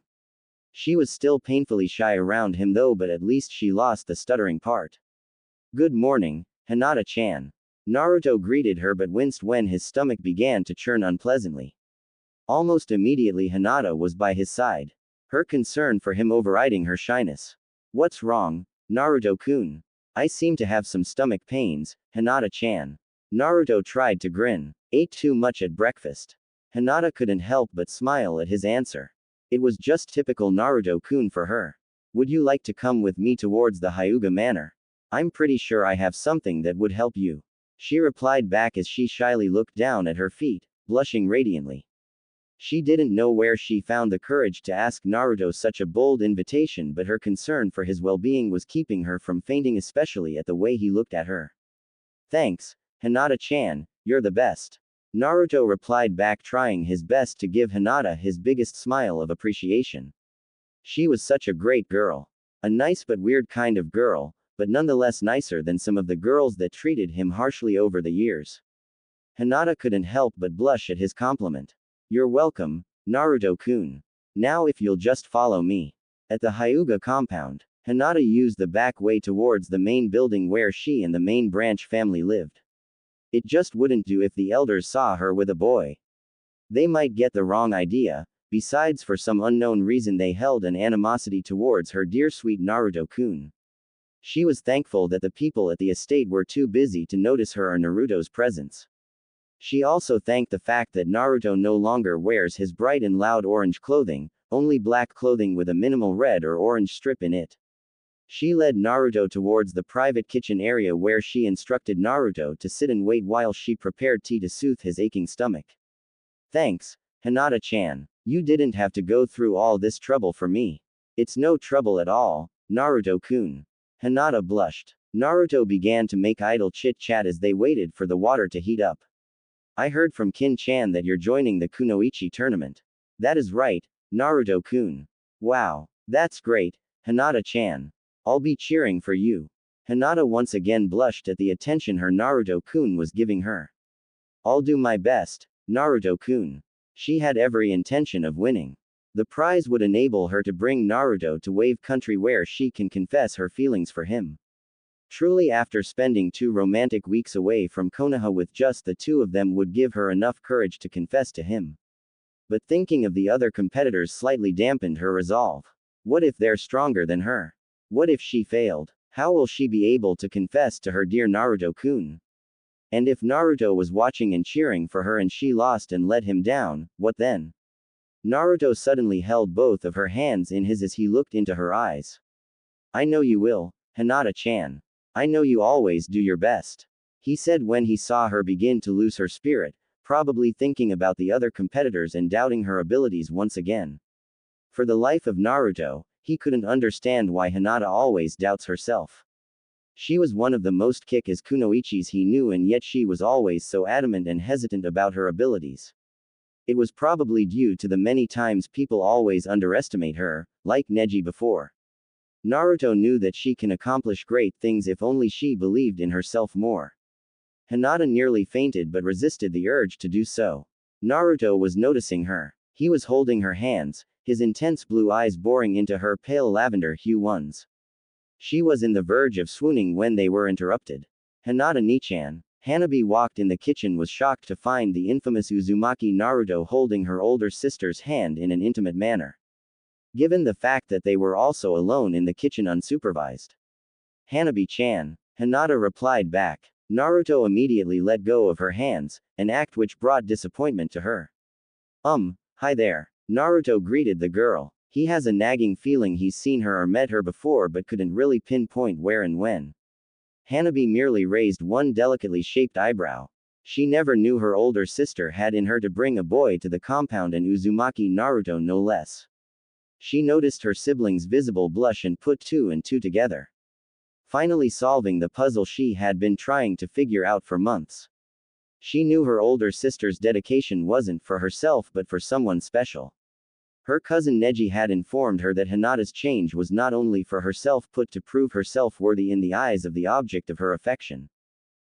A: She was still painfully shy around him though, but at least she lost the stuttering part. Good morning, Hinata-chan. Naruto greeted her but winced when his stomach began to churn unpleasantly. Almost immediately Hinata was by his side, her concern for him overriding her shyness. What's wrong, Naruto-kun? I seem to have some stomach pains, Hinata-chan. Naruto tried to grin. Ate too much at breakfast. Hinata couldn't help but smile at his answer. It was just typical Naruto-kun for her. Would you like to come with me towards the Hyuga Manor? I'm pretty sure I have something that would help you. She replied back as she shyly looked down at her feet, blushing radiantly. She didn't know where she found the courage to ask Naruto such a bold invitation, but her concern for his well-being was keeping her from fainting, especially at the way he looked at her. Thanks, Hinata-chan, you're the best. Naruto replied back, trying his best to give Hinata his biggest smile of appreciation. She was such a great girl. A nice but weird kind of girl, but nonetheless nicer than some of the girls that treated him harshly over the years. Hinata couldn't help but blush at his compliment. You're welcome, Naruto-kun. Now if you'll just follow me. At the Hyuga compound, Hinata used the back way towards the main building where she and the main branch family lived. It just wouldn't do if the elders saw her with a boy. They might get the wrong idea. Besides, for some unknown reason they held an animosity towards her dear sweet Naruto-kun. She was thankful that the people at the estate were too busy to notice her or Naruto's presence. She also thanked the fact that Naruto no longer wears his bright and loud orange clothing, only black clothing with a minimal red or orange strip in it. She led Naruto towards the private kitchen area where she instructed Naruto to sit and wait while she prepared tea to soothe his aching stomach. Thanks, Hinata-chan. You didn't have to go through all this trouble for me. It's no trouble at all, Naruto-kun. Hinata blushed. Naruto began to make idle chit-chat as they waited for the water to heat up. I heard from Kin-chan that you're joining the Kunoichi tournament. That is right, Naruto-kun. Wow, that's great, Hinata-chan. I'll be cheering for you. Hinata once again blushed at the attention her Naruto-kun was giving her. I'll do my best, Naruto-kun. She had every intention of winning. The prize would enable her to bring Naruto to Wave Country where she can confess her feelings for him. Truly, after spending 2 romantic weeks away from Konoha with just the two of them would give her enough courage to confess to him. But thinking of the other competitors slightly dampened her resolve. What if they're stronger than her? What if she failed? How will she be able to confess to her dear Naruto-kun? And if Naruto was watching and cheering for her and she lost and let him down, what then? Naruto suddenly held both of her hands in his as he looked into her eyes. I know you will, Hinata-chan. I know you always do your best, he said when he saw her begin to lose her spirit, probably thinking about the other competitors and doubting her abilities once again. For the life of Naruto, he couldn't understand why Hinata always doubts herself. She was one of the most kick-ass kunoichis he knew, and yet she was always so adamant and hesitant about her abilities. It was probably due to the many times people always underestimate her, like Neji before. Naruto knew that she can accomplish great things if only she believed in herself more. Hinata nearly fainted but resisted the urge to do so. Naruto was noticing her. He was holding her hands, his intense blue eyes boring into her pale lavender hue ones. She was in the verge of swooning when they were interrupted. Hinata-ni-chan. Hanabi walked in the kitchen, was shocked to find the infamous Uzumaki Naruto holding her older sister's hand in an intimate manner. Given the fact that they were also alone in the kitchen unsupervised. Hanabi-chan. Hinata replied back. Naruto immediately let go of her hands, an act which brought disappointment to her. Hi there. Naruto greeted the girl. He has a nagging feeling he's seen her or met her before but couldn't really pinpoint where and when. Hanabi merely raised one delicately shaped eyebrow. She never knew her older sister had in her to bring a boy to the compound, and Uzumaki Naruto no less. She noticed her sibling's visible blush and put two and two together, finally solving the puzzle she had been trying to figure out for months. She knew her older sister's dedication wasn't for herself but for someone special. Her cousin Neji had informed her that Hinata's change was not only for herself but to prove herself worthy in the eyes of the object of her affection.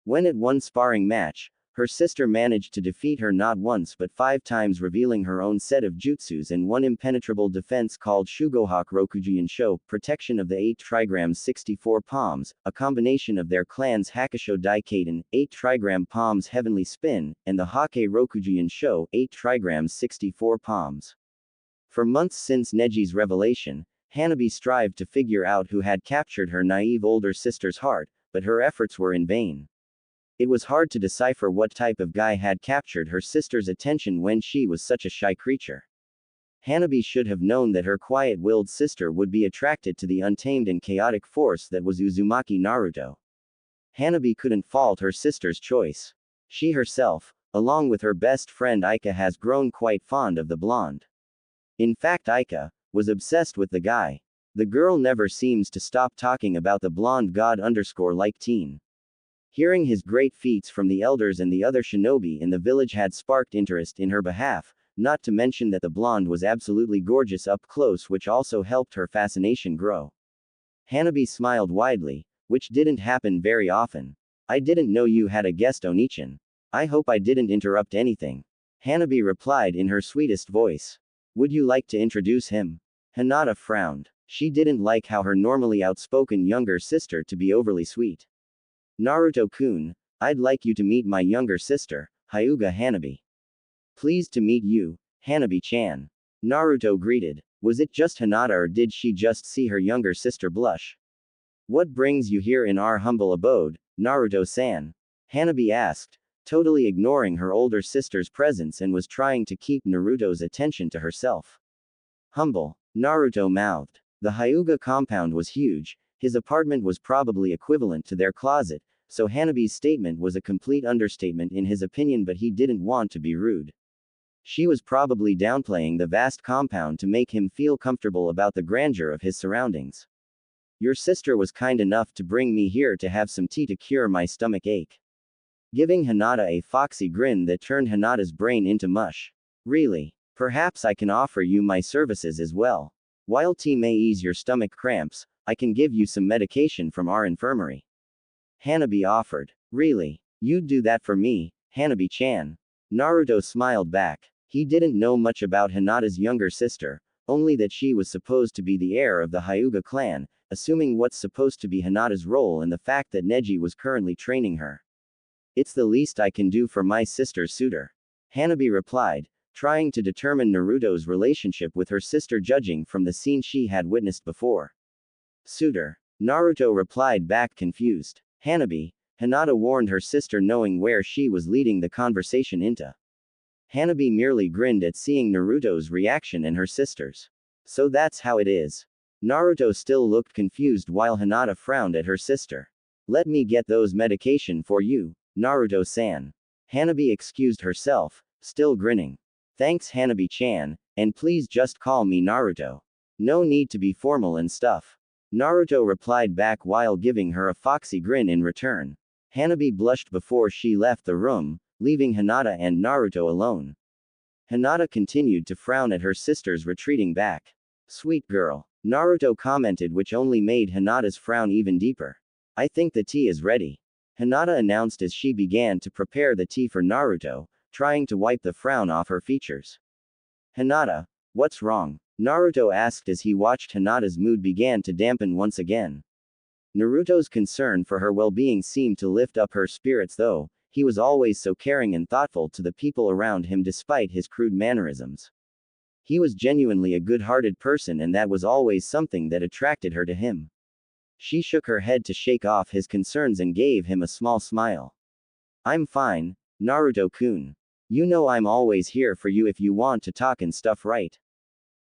A: When at one sparring match, her sister managed to defeat her not once but 5 times, revealing her own set of jutsus and one impenetrable defense called Shugohak Rokujian Sho, protection of the 8 trigrams 64 palms, a combination of their clan's Hakusho Daikaden, 8 trigram palms heavenly spin, and the Hake Rokujian Sho, 8 trigrams 64 palms. For months since Neji's revelation, Hanabi strived to figure out who had captured her naive older sister's heart, but her efforts were in vain. It was hard to decipher what type of guy had captured her sister's attention when she was such a shy creature. Hanabi should have known that her quiet-willed sister would be attracted to the untamed and chaotic force that was Uzumaki Naruto. Hanabi couldn't fault her sister's choice. She herself, along with her best friend Aika, has grown quite fond of the blonde. In fact, Aika was obsessed with the guy. The girl never seems to stop talking about the blonde god_like teen. Hearing his great feats from the elders and the other shinobi in the village had sparked interest in her behalf, not to mention that the blonde was absolutely gorgeous up close, which also helped her fascination grow. Hanabi smiled widely, which didn't happen very often. I didn't know you had a guest, Onichan. I hope I didn't interrupt anything. Hanabi replied in her sweetest voice. Would you like to introduce him? Hinata frowned. She didn't like how her normally outspoken younger sister to be overly sweet. Naruto-kun, I'd like you to meet my younger sister, Hyuga Hanabi. Pleased to meet you, Hanabi-chan. Naruto greeted. Was it just Hinata, or did she just see her younger sister blush? What brings you here in our humble abode, Naruto-san? Hanabi asked, totally ignoring her older sister's presence, and was trying to keep Naruto's attention to herself. Humble, Naruto mouthed. The Hyuga compound was huge. His apartment was probably equivalent to their closet, so Hanabi's statement was a complete understatement in his opinion, but he didn't want to be rude. She was probably downplaying the vast compound to make him feel comfortable about the grandeur of his surroundings. Your sister was kind enough to bring me here to have some tea to cure my stomach ache. Giving Hinata a foxy grin that turned Hinata's brain into mush. Really? Perhaps I can offer you my services as well. While tea may ease your stomach cramps, I can give you some medication from our infirmary. Hanabi offered. Really? You'd do that for me, Hanabi-chan? Naruto smiled back. He didn't know much about Hinata's younger sister, only that she was supposed to be the heir of the Hyuga clan, assuming what's supposed to be Hinata's role and the fact that Neji was currently training her. It's the least I can do for my sister's suitor. Hanabi replied, trying to determine Naruto's relationship with her sister judging from the scene she had witnessed before. Suitor. Naruto replied back, confused. Hanabi, Hinata warned her sister, knowing where she was leading the conversation into. Hanabi merely grinned at seeing Naruto's reaction and her sister's. So that's how it is. Naruto still looked confused while Hinata frowned at her sister. Let me get those medication for you, Naruto-san. Hanabi excused herself, still grinning. Thanks, Hanabi-chan, and please just call me Naruto. No need to be formal and stuff. Naruto replied back while giving her a foxy grin in return. Hanabi blushed before she left the room, leaving Hinata and Naruto alone. Hinata continued to frown at her sister's retreating back. Sweet girl, Naruto commented, which only made Hinata's frown even deeper. I think the tea is ready. Hinata announced as she began to prepare the tea for Naruto, trying to wipe the frown off her features. Hinata, what's wrong? Naruto asked as he watched Hinata's mood began to dampen once again. Naruto's concern for her well-being seemed to lift up her spirits, though he was always so caring and thoughtful to the people around him despite his crude mannerisms. He was genuinely a good-hearted person, and that was always something that attracted her to him. She shook her head to shake off his concerns and gave him a small smile. I'm fine, Naruto-kun. You know I'm always here for you if you want to talk and stuff, right?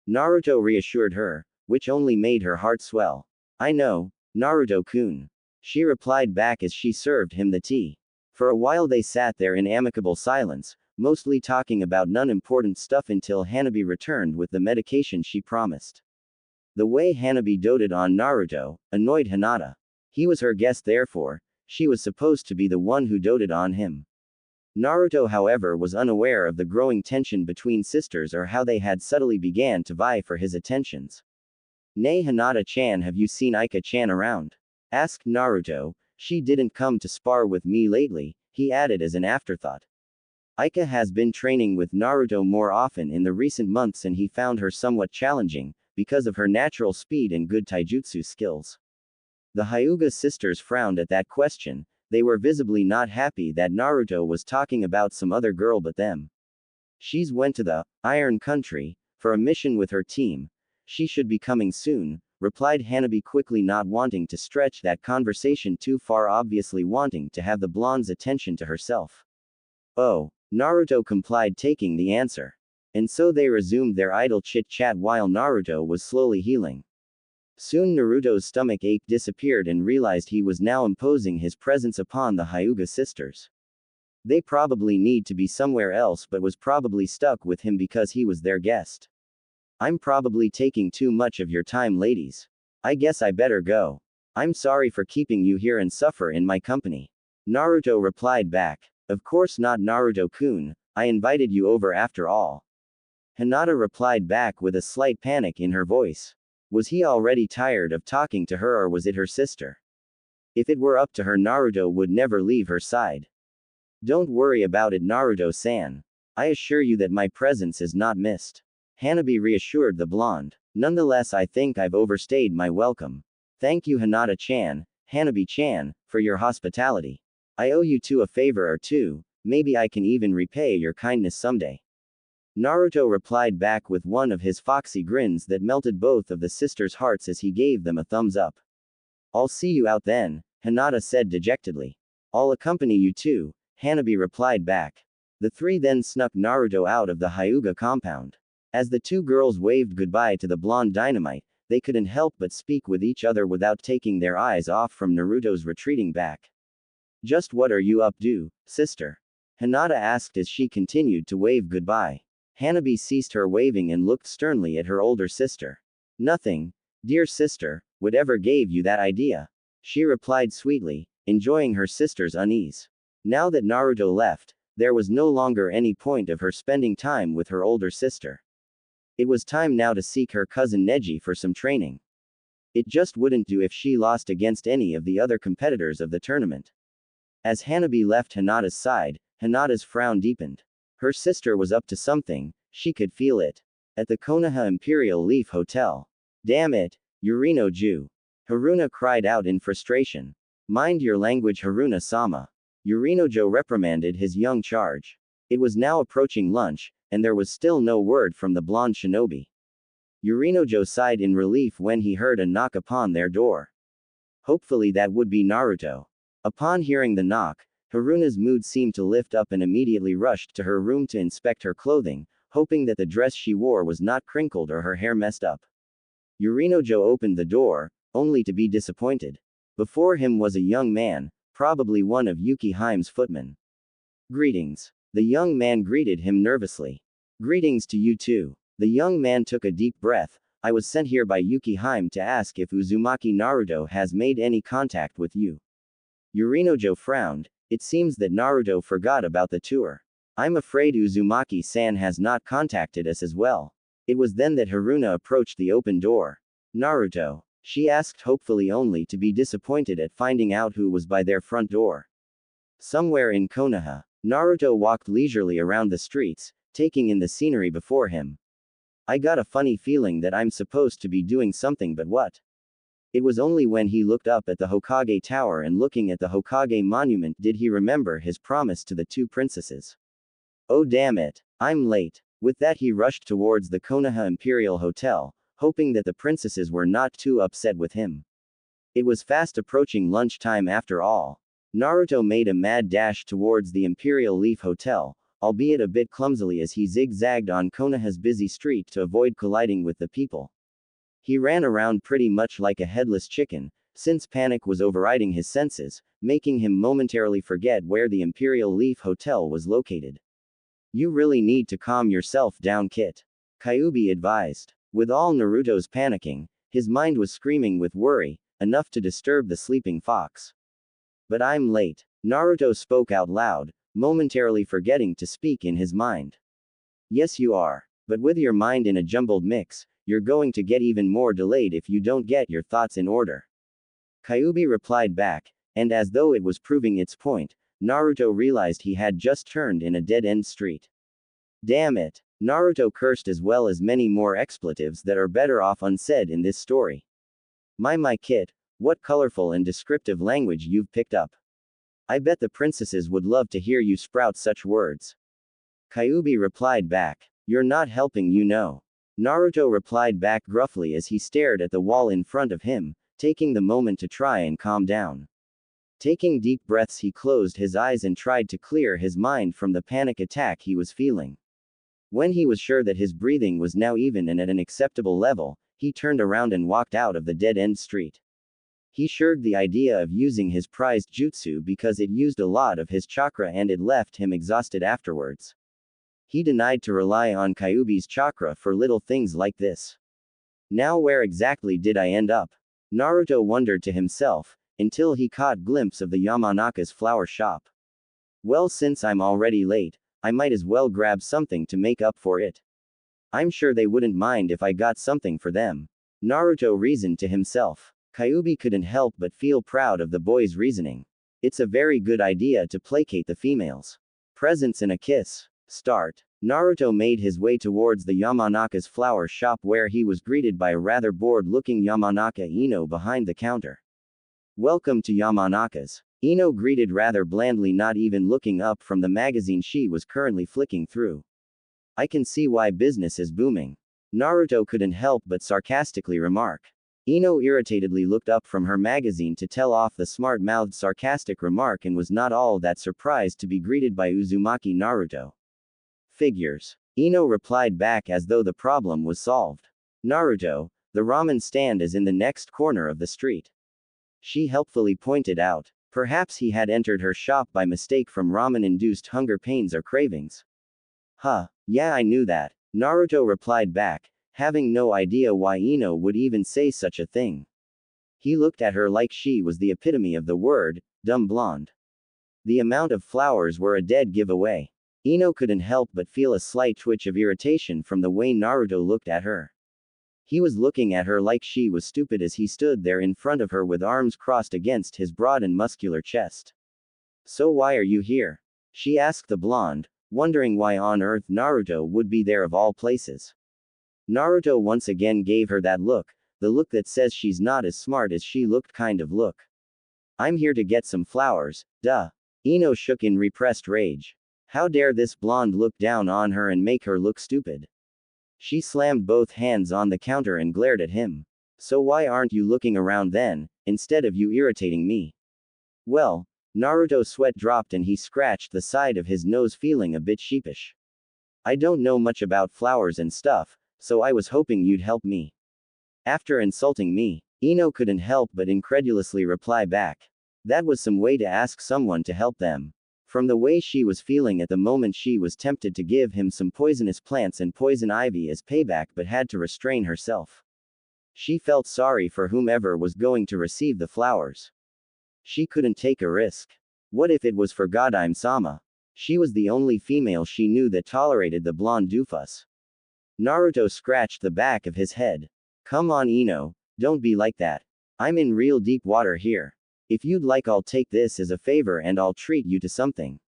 A: Naruto reassured her, which only made her heart swell. I know, Naruto-kun. She replied back as she served him the tea. For a while they sat there in amicable silence, mostly talking about non-important stuff until Hanabi returned with the medication she promised. The way Hanabi doted on Naruto annoyed Hinata. He was her guest, therefore, she was supposed to be the one who doted on him. Naruto, however, was unaware of the growing tension between sisters or how they had subtly began to vie for his attentions. Nay, Hinata-chan, have you seen Ika-chan around? Asked Naruto. She didn't come to spar with me lately, he added as an afterthought. Ika has been training with Naruto more often in the recent months and he found her somewhat challenging, because of her natural speed and good taijutsu skills. The Hyuga sisters frowned at that question. They were visibly not happy that Naruto was talking about some other girl but them. She's went to the Iron Country for a mission with her team. She should be coming soon, replied Hanabi quickly, not wanting to stretch that conversation too far, obviously wanting to have the blonde's attention to herself. Oh, Naruto complied, taking the answer. And so they resumed their idle chit-chat while Naruto was slowly healing. Soon Naruto's stomach ache disappeared and realized he was now imposing his presence upon the Hyuga sisters. They probably need to be somewhere else but was probably stuck with him because he was their guest. I'm probably taking too much of your time, ladies. I guess I better go. I'm sorry for keeping you here and suffer in my company. Naruto replied back. Of course not, Naruto-kun, I invited you over after all. Hinata replied back with a slight panic in her voice. Was he already tired of talking to her or was it her sister? If it were up to her, Naruto would never leave her side. Don't worry about it, Naruto-san. I assure you that my presence is not missed. Hanabi reassured the blonde. Nonetheless, I think I've overstayed my welcome. Thank you, Hinata-chan, Hanabi-chan, for your hospitality. I owe you two a favor or two, maybe I can even repay your kindness someday. Naruto replied back with one of his foxy grins that melted both of the sisters' hearts as he gave them a thumbs up. I'll see you out then, Hinata said dejectedly. I'll accompany you too, Hanabi replied back. The three then snuck Naruto out of the Hyuga compound. As the two girls waved goodbye to the blonde dynamite, they couldn't help but speak with each other without taking their eyes off from Naruto's retreating back. Just what are you up to, sister? Hinata asked as she continued to wave goodbye. Hanabi ceased her waving and looked sternly at her older sister. Nothing, dear sister, whatever gave you that idea? She replied sweetly, enjoying her sister's unease. Now that Naruto left, there was no longer any point of her spending time with her older sister. It was time now to seek her cousin Neji for some training. It just wouldn't do if she lost against any of the other competitors of the tournament. As Hanabi left Hinata's side, Hinata's frown deepened. Her sister was up to something, she could feel it. At the Konoha Imperial Leaf Hotel. Damn it, Yurino-ju. Haruna cried out in frustration. Mind your language, Haruna-sama. Yurino-jo reprimanded his young charge. It was now approaching lunch, and there was still no word from the blonde shinobi. Yurino-jo sighed in relief when he heard a knock upon their door. Hopefully that would be Naruto. Upon hearing the knock, Haruna's mood seemed to lift up and immediately rushed to her room to inspect her clothing, hoping that the dress she wore was not crinkled or her hair messed up. Yurino-jo opened the door, only to be disappointed. Before him was a young man, probably one of Yuki Haim's footmen. Greetings. The young man greeted him nervously. Greetings to you too. The young man took a deep breath. I was sent here by Yuki Haim to ask if Uzumaki Naruto has made any contact with you. Yurino-jo frowned. It seems that Naruto forgot about the tour. I'm afraid Uzumaki-san has not contacted us as well. It was then that Haruna approached the open door. Naruto? She asked, hopefully only to be disappointed at finding out who was by their front door. Somewhere in Konoha, Naruto walked leisurely around the streets, taking in the scenery before him. I got a funny feeling that I'm supposed to be doing something, but what? It was only when he looked up at the Hokage Tower and looking at the Hokage monument did he remember his promise to the two princesses. Oh damn it, I'm late. With that he rushed towards the Konoha Imperial Hotel, hoping that the princesses were not too upset with him. It was fast approaching lunchtime after all. Naruto made a mad dash towards the Imperial Leaf Hotel, albeit a bit clumsily as he zigzagged on Konoha's busy street to avoid colliding with the people. He ran around pretty much like a headless chicken, since panic was overriding his senses, making him momentarily forget where the Imperial Leaf Hotel was located. You really need to calm yourself down, Kit, Kyuubi advised. With all Naruto's panicking, his mind was screaming with worry, enough to disturb the sleeping fox. But I'm late, Naruto spoke out loud, momentarily forgetting to speak in his mind. Yes, you are. But with your mind in a jumbled mix, you're going to get even more delayed if you don't get your thoughts in order. Kyuubi replied back, and as though it was proving its point, Naruto realized he had just turned in a dead-end street. Damn it! Naruto cursed as well as many more expletives that are better off unsaid in this story. My Kit, what colorful and descriptive language you've picked up. I bet the princesses would love to hear you sprout such words. Kyuubi replied back. You're not helping, you know. Naruto replied back gruffly as he stared at the wall in front of him, taking the moment to try and calm down. Taking deep breaths, he closed his eyes and tried to clear his mind from the panic attack he was feeling. When he was sure that his breathing was now even and at an acceptable level, he turned around and walked out of the dead-end street. He shirked the idea of using his prized jutsu because it used a lot of his chakra and it left him exhausted afterwards. He denied to rely on Kyuubi's chakra for little things like this. Now where exactly did I end up? Naruto wondered to himself, until he caught glimpse of the Yamanaka's flower shop. Well, since I'm already late, I might as well grab something to make up for it. I'm sure they wouldn't mind if I got something for them. Naruto reasoned to himself. Kyuubi couldn't help but feel proud of the boy's reasoning. It's a very good idea to placate the females. Presents and a kiss. Start. Naruto made his way towards the Yamanaka's flower shop where he was greeted by a rather bored-looking Yamanaka Ino behind the counter. Welcome to Yamanaka's. Ino greeted rather blandly, not even looking up from the magazine she was currently flicking through. I can see why business is booming. Naruto couldn't help but sarcastically remark. Ino irritatedly looked up from her magazine to tell off the smart-mouthed sarcastic remark and was not all that surprised to be greeted by Uzumaki Naruto. Figures. Ino replied back as though the problem was solved. Naruto, the ramen stand is in the next corner of the street. She helpfully pointed out. Perhaps he had entered her shop by mistake from ramen-induced hunger pains or cravings. Huh, yeah, I knew that, Naruto replied back, having no idea why Ino would even say such a thing. He looked at her like she was the epitome of the word, dumb blonde. The amount of flowers were a dead giveaway. Ino couldn't help but feel a slight twitch of irritation from the way Naruto looked at her. He was looking at her like she was stupid as he stood there in front of her with arms crossed against his broad and muscular chest. So why are you here? She asked the blonde, wondering why on earth Naruto would be there of all places. Naruto once again gave her that look, the look that says she's not as smart as she looked kind of look. I'm here to get some flowers, duh. Ino shook in repressed rage. How dare this blonde look down on her and make her look stupid? She slammed both hands on the counter and glared at him. So why aren't you looking around then, instead of you irritating me? Well, Naruto's sweat dropped and he scratched the side of his nose feeling a bit sheepish. I don't know much about flowers and stuff, so I was hoping you'd help me. After insulting me, Ino couldn't help but incredulously reply back. That was some way to ask someone to help them. From the way she was feeling at the moment, she was tempted to give him some poisonous plants and poison ivy as payback but had to restrain herself. She felt sorry for whomever was going to receive the flowers. She couldn't take a risk. What if it was for Godime-sama? She was the only female she knew that tolerated the blonde doofus. Naruto scratched the back of his head. Come on, Ino, don't be like that. I'm in real deep water here. If you'd like, I'll take this as a favor and I'll treat you to something.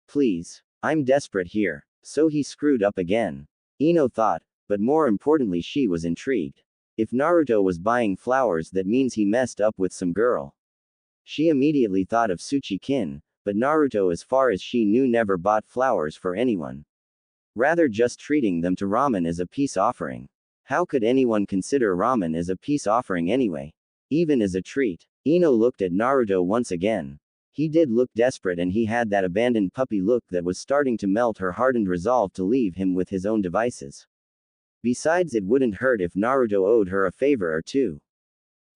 A: Please. I'm desperate here. So he screwed up again. Ino thought, but more importantly she was intrigued. If Naruto was buying flowers, that means he messed up with some girl. She immediately thought of Tsuchi-kin, but Naruto as far as she knew never bought flowers for anyone. Rather just treating them to ramen as a peace offering. How could anyone consider ramen as a peace offering anyway? Even as a treat. Ino looked at Naruto once again. He did look desperate, and he had that abandoned puppy look that was starting to melt her hardened resolve to leave him with his own devices. Besides, it wouldn't hurt if Naruto owed her a favor or two.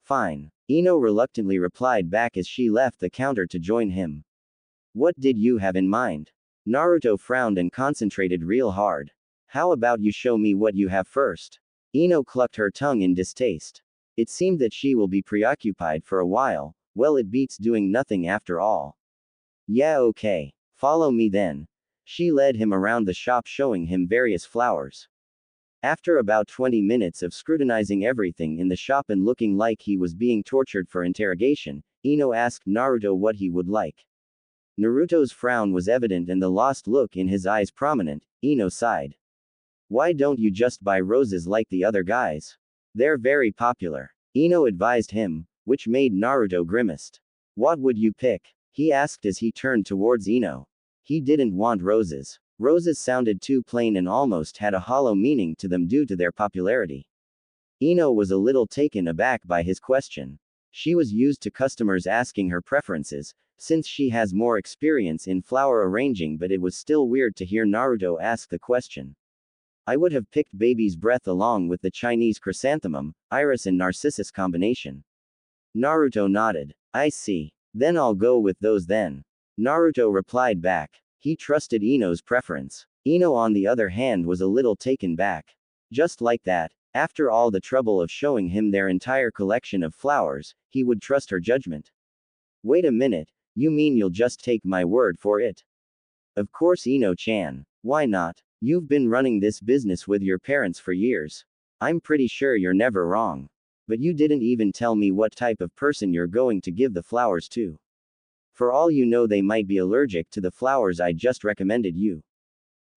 A: Fine. Ino reluctantly replied back as she left the counter to join him. What did you have in mind? Naruto frowned and concentrated real hard. How about you show me what you have first? Ino clucked her tongue in distaste. It seemed that she will be preoccupied for a while. Well, it beats doing nothing after all. Yeah, okay. Follow me then. She led him around the shop, showing him various flowers. After about 20 minutes of scrutinizing everything in the shop and looking like he was being tortured for interrogation, Ino asked Naruto what he would like. Naruto's frown was evident and the lost look in his eyes prominent. Ino sighed. Why don't you just buy roses like the other guys? They're very popular. Ino advised him, which made Naruto grimaced. What would you pick? He asked as he turned towards Ino. He didn't want roses. Roses sounded too plain and almost had a hollow meaning to them due to their popularity. Ino was a little taken aback by his question. She was used to customers asking her preferences, since she has more experience in flower arranging, but it was still weird to hear Naruto ask the question. I would have picked baby's breath along with the Chinese chrysanthemum, iris and narcissus combination. Naruto nodded. I see. Then I'll go with those then. Naruto replied back. He trusted Ino's preference. Ino, on the other hand, was a little taken back. Just like that, after all the trouble of showing him their entire collection of flowers, he would trust her judgment. Wait a minute, you mean you'll just take my word for it? Of course, Ino-chan. Why not? You've been running this business with your parents for years. I'm pretty sure you're never wrong. But you didn't even tell me what type of person you're going to give the flowers to. For all you know, they might be allergic to the flowers I just recommended you.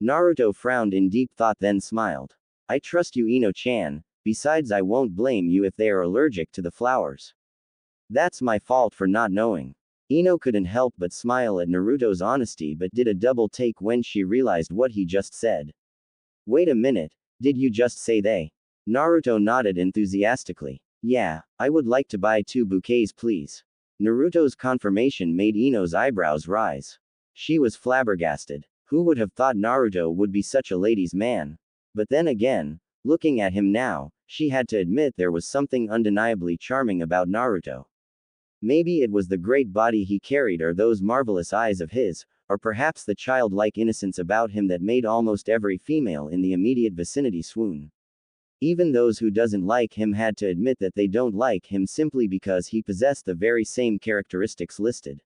A: Naruto frowned in deep thought, then smiled. I trust you, Ino-chan, besides I won't blame you if they are allergic to the flowers. That's my fault for not knowing. Ino couldn't help but smile at Naruto's honesty, but did a double take when she realized what he just said. Wait a minute, did you just say they? Naruto nodded enthusiastically. Yeah, I would like to buy 2 bouquets, please. Naruto's confirmation made Ino's eyebrows rise. She was flabbergasted. Who would have thought Naruto would be such a ladies' man? But then again, looking at him now, she had to admit there was something undeniably charming about Naruto. Maybe it was the great body he carried, or those marvelous eyes of his, or perhaps the childlike innocence about him that made almost every female in the immediate vicinity swoon. Even those who doesn't like him had to admit that they don't like him simply because he possessed the very same characteristics listed.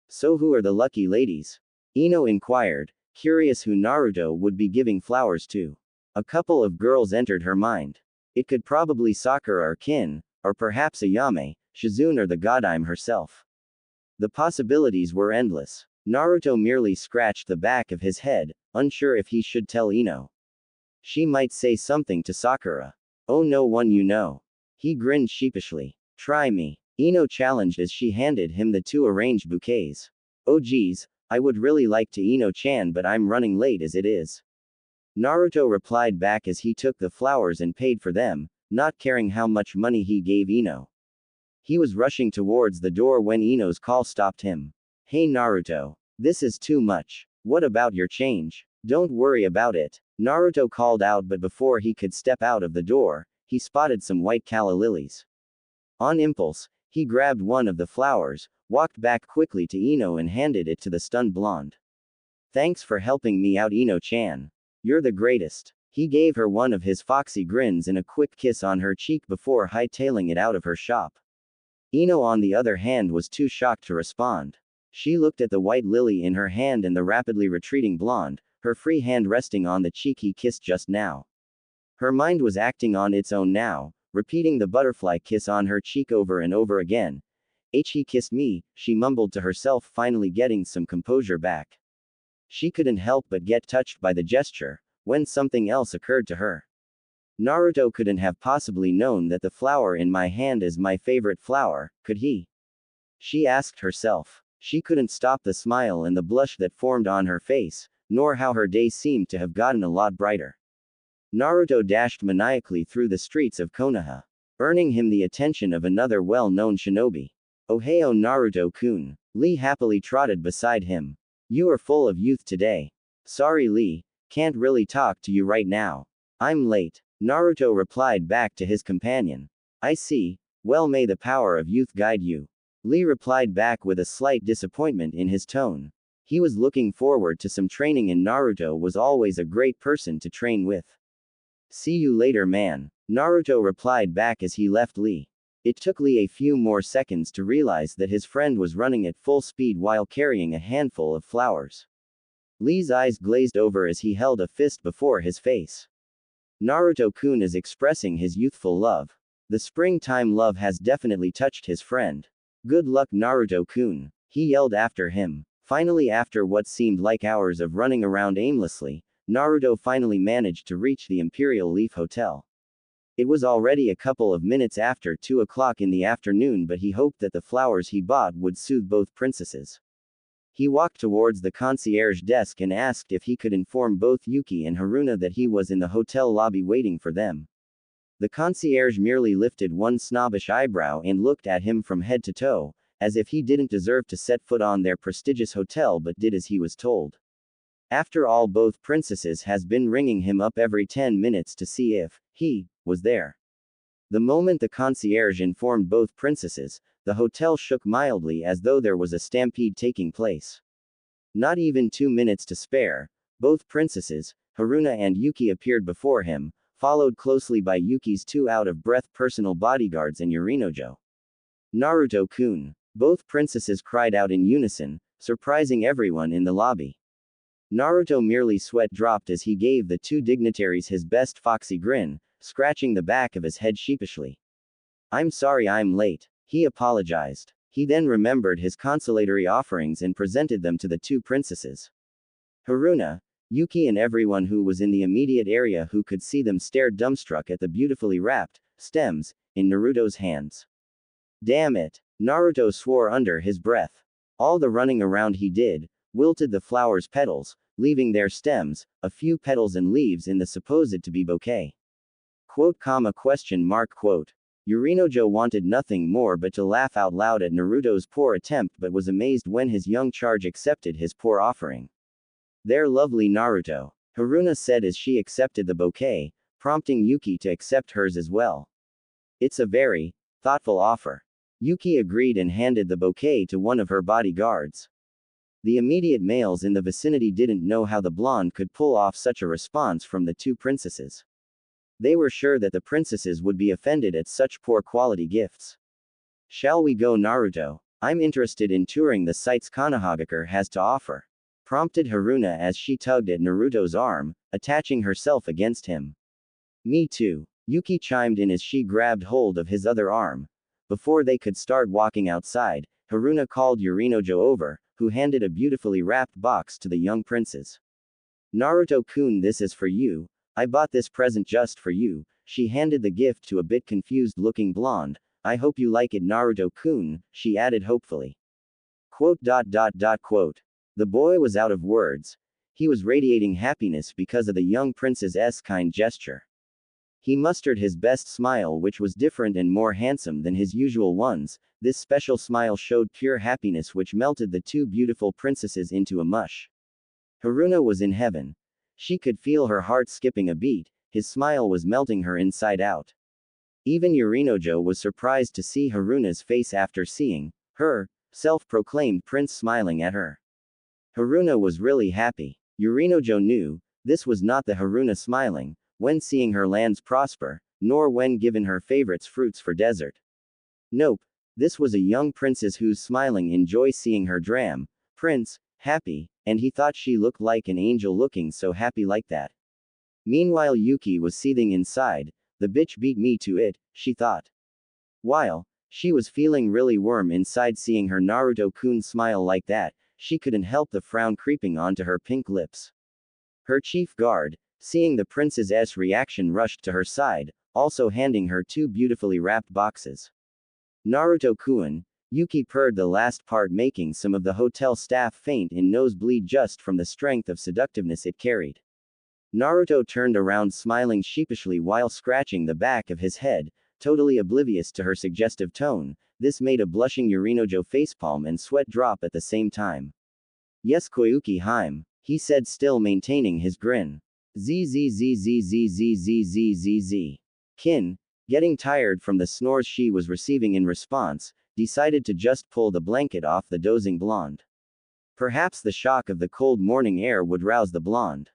A: So who are the lucky ladies? Ino inquired, curious who Naruto would be giving flowers to. A couple of girls entered her mind. It could probably Sakura or Kin, or perhaps Ayame, Shizune, or the Godime herself. The possibilities were endless. Naruto merely scratched the back of his head, unsure if he should tell Ino. She might say something to Sakura. Oh, no one you know. He grinned sheepishly. Try me. Ino challenged as she handed him the 2 arranged bouquets. Oh geez, I would really like to, Ino-chan, but I'm running late as it is. Naruto replied back as he took the flowers and paid for them, not caring how much money he gave Ino. He was rushing towards the door when Ino's call stopped him. Hey Naruto. This is too much. What about your change? Don't worry about it. Naruto called out, but before he could step out of the door, he spotted some white calla lilies. On impulse, he grabbed one of the flowers, walked back quickly to Ino and handed it to the stunned blonde. Thanks for helping me out, Ino-chan. You're the greatest. He gave her one of his foxy grins and a quick kiss on her cheek before hightailing it out of her shop. Ino, on the other hand, was too shocked to respond. She looked at the white lily in her hand and the rapidly retreating blonde, her free hand resting on the cheek he kissed just now. Her mind was acting on its own now, repeating the butterfly kiss on her cheek over and over again. He kissed me, she mumbled to herself, finally getting some composure back. She couldn't help but get touched by the gesture, when something else occurred to her. Naruto couldn't have possibly known that the flower in my hand is my favorite flower, could he? She asked herself. She couldn't stop the smile and the blush that formed on her face, nor how her day seemed to have gotten a lot brighter. Naruto dashed maniacally through the streets of Konoha, earning him the attention of another well-known shinobi. Ohio Naruto-kun. Lee happily trotted beside him. You are full of youth today. Sorry Lee, can't really talk to you right now. I'm late. Naruto replied back to his companion. I see, well may the power of youth guide you. Lee replied back with a slight disappointment in his tone. He was looking forward to some training and Naruto was always a great person to train with. See you later man. Naruto replied back as he left Lee. It took Lee a few more seconds to realize that his friend was running at full speed while carrying a handful of flowers. Lee's eyes glazed over as he held a fist before his face. Naruto-kun is expressing his youthful love. The springtime love has definitely touched his friend. Good luck Naruto-kun, he yelled after him. Finally, after what seemed like hours of running around aimlessly, Naruto finally managed to reach the Imperial Leaf Hotel. It was already a couple of minutes after 2 o'clock in the afternoon, but he hoped that the flowers he bought would soothe both princesses. He walked towards the concierge desk and asked if he could inform both Yuki and Haruna that he was in the hotel lobby waiting for them. The concierge merely lifted one snobbish eyebrow and looked at him from head to toe, as if he didn't deserve to set foot on their prestigious hotel but did as he was told. After all, both princesses has been ringing him up every 10 minutes to see if he was there. The moment the concierge informed both princesses, the hotel shook mildly as though there was a stampede taking place. Not even 2 minutes to spare, both princesses, Haruna and Yuki, appeared before him, followed closely by Yuki's 2 out-of-breath personal bodyguards and Yorinojo. Naruto-kun. Both princesses cried out in unison, surprising everyone in the lobby. Naruto merely sweat dropped as he gave the 2 dignitaries his best foxy grin, scratching the back of his head sheepishly. I'm sorry I'm late, he apologized. He then remembered his consolatory offerings and presented them to the 2 princesses. Haruna, Yuki and everyone who was in the immediate area who could see them stared dumbstruck at the beautifully wrapped stems in Naruto's hands. Damn it, Naruto swore under his breath. All the running around he did wilted the flowers' petals, leaving their stems, a few petals and leaves in the supposed to be bouquet. Quote, question mark, quote. Yorinojo wanted nothing more but to laugh out loud at Naruto's poor attempt, but was amazed when his young charge accepted his poor offering. There, lovely Naruto, Haruna said as she accepted the bouquet, prompting Yuki to accept hers as well. It's a very thoughtful offer. Yuki agreed and handed the bouquet to one of her bodyguards. The immediate males in the vicinity didn't know how the blonde could pull off such a response from the 2 princesses. They were sure that the princesses would be offended at such poor quality gifts. Shall we go Naruto? I'm interested in touring the sights Konohagakure has to offer. Prompted Haruna as she tugged at Naruto's arm, attaching herself against him. Me too, Yuki chimed in as she grabbed hold of his other arm. Before they could start walking outside, Haruna called Yorinojo over, who handed a beautifully wrapped box to the young princes. Naruto-kun, this is for you. I bought this present just for you. She handed the gift to a bit confused-looking blonde. I hope you like it Naruto-kun, she added hopefully. Quote. The boy was out of words. He was radiating happiness because of the young prince's kind gesture. He mustered his best smile, which was different and more handsome than his usual ones. This special smile showed pure happiness which melted the 2 beautiful princesses into a mush. Haruna was in heaven. She could feel her heart skipping a beat, his smile was melting her inside out. Even Yorinojo was surprised to see Haruna's face after seeing her self-proclaimed prince smiling at her. Haruna was really happy. Yorinojo knew this was not the Haruna smiling when seeing her lands prosper, nor when given her favorites fruits for dessert. Nope, this was a young princess whose smiling enjoy seeing her dram, prince, happy, and he thought she looked like an angel looking so happy like that. Meanwhile Yuki was seething inside, the bitch beat me to it, she thought. While she was feeling really warm inside seeing her Naruto-kun smile like that, she couldn't help the frown creeping onto her pink lips. Her chief guard, seeing the princess's reaction, rushed to her side, also handing her 2 beautifully wrapped boxes. Naruto-kun, Yuki purred the last part, making some of the hotel staff faint in nosebleed just from the strength of seductiveness it carried. Naruto turned around smiling sheepishly while scratching the back of his head. Totally oblivious to her suggestive tone, this made a blushing Yorinojo facepalm and sweat drop at the same time. Yes, Koyuki Haim, he said, still maintaining his grin. Zzzzzzzzzzzzzzz. Kin, getting tired from the snores she was receiving in response, decided to just pull the blanket off the dozing blonde. Perhaps the shock of the cold morning air would rouse the blonde.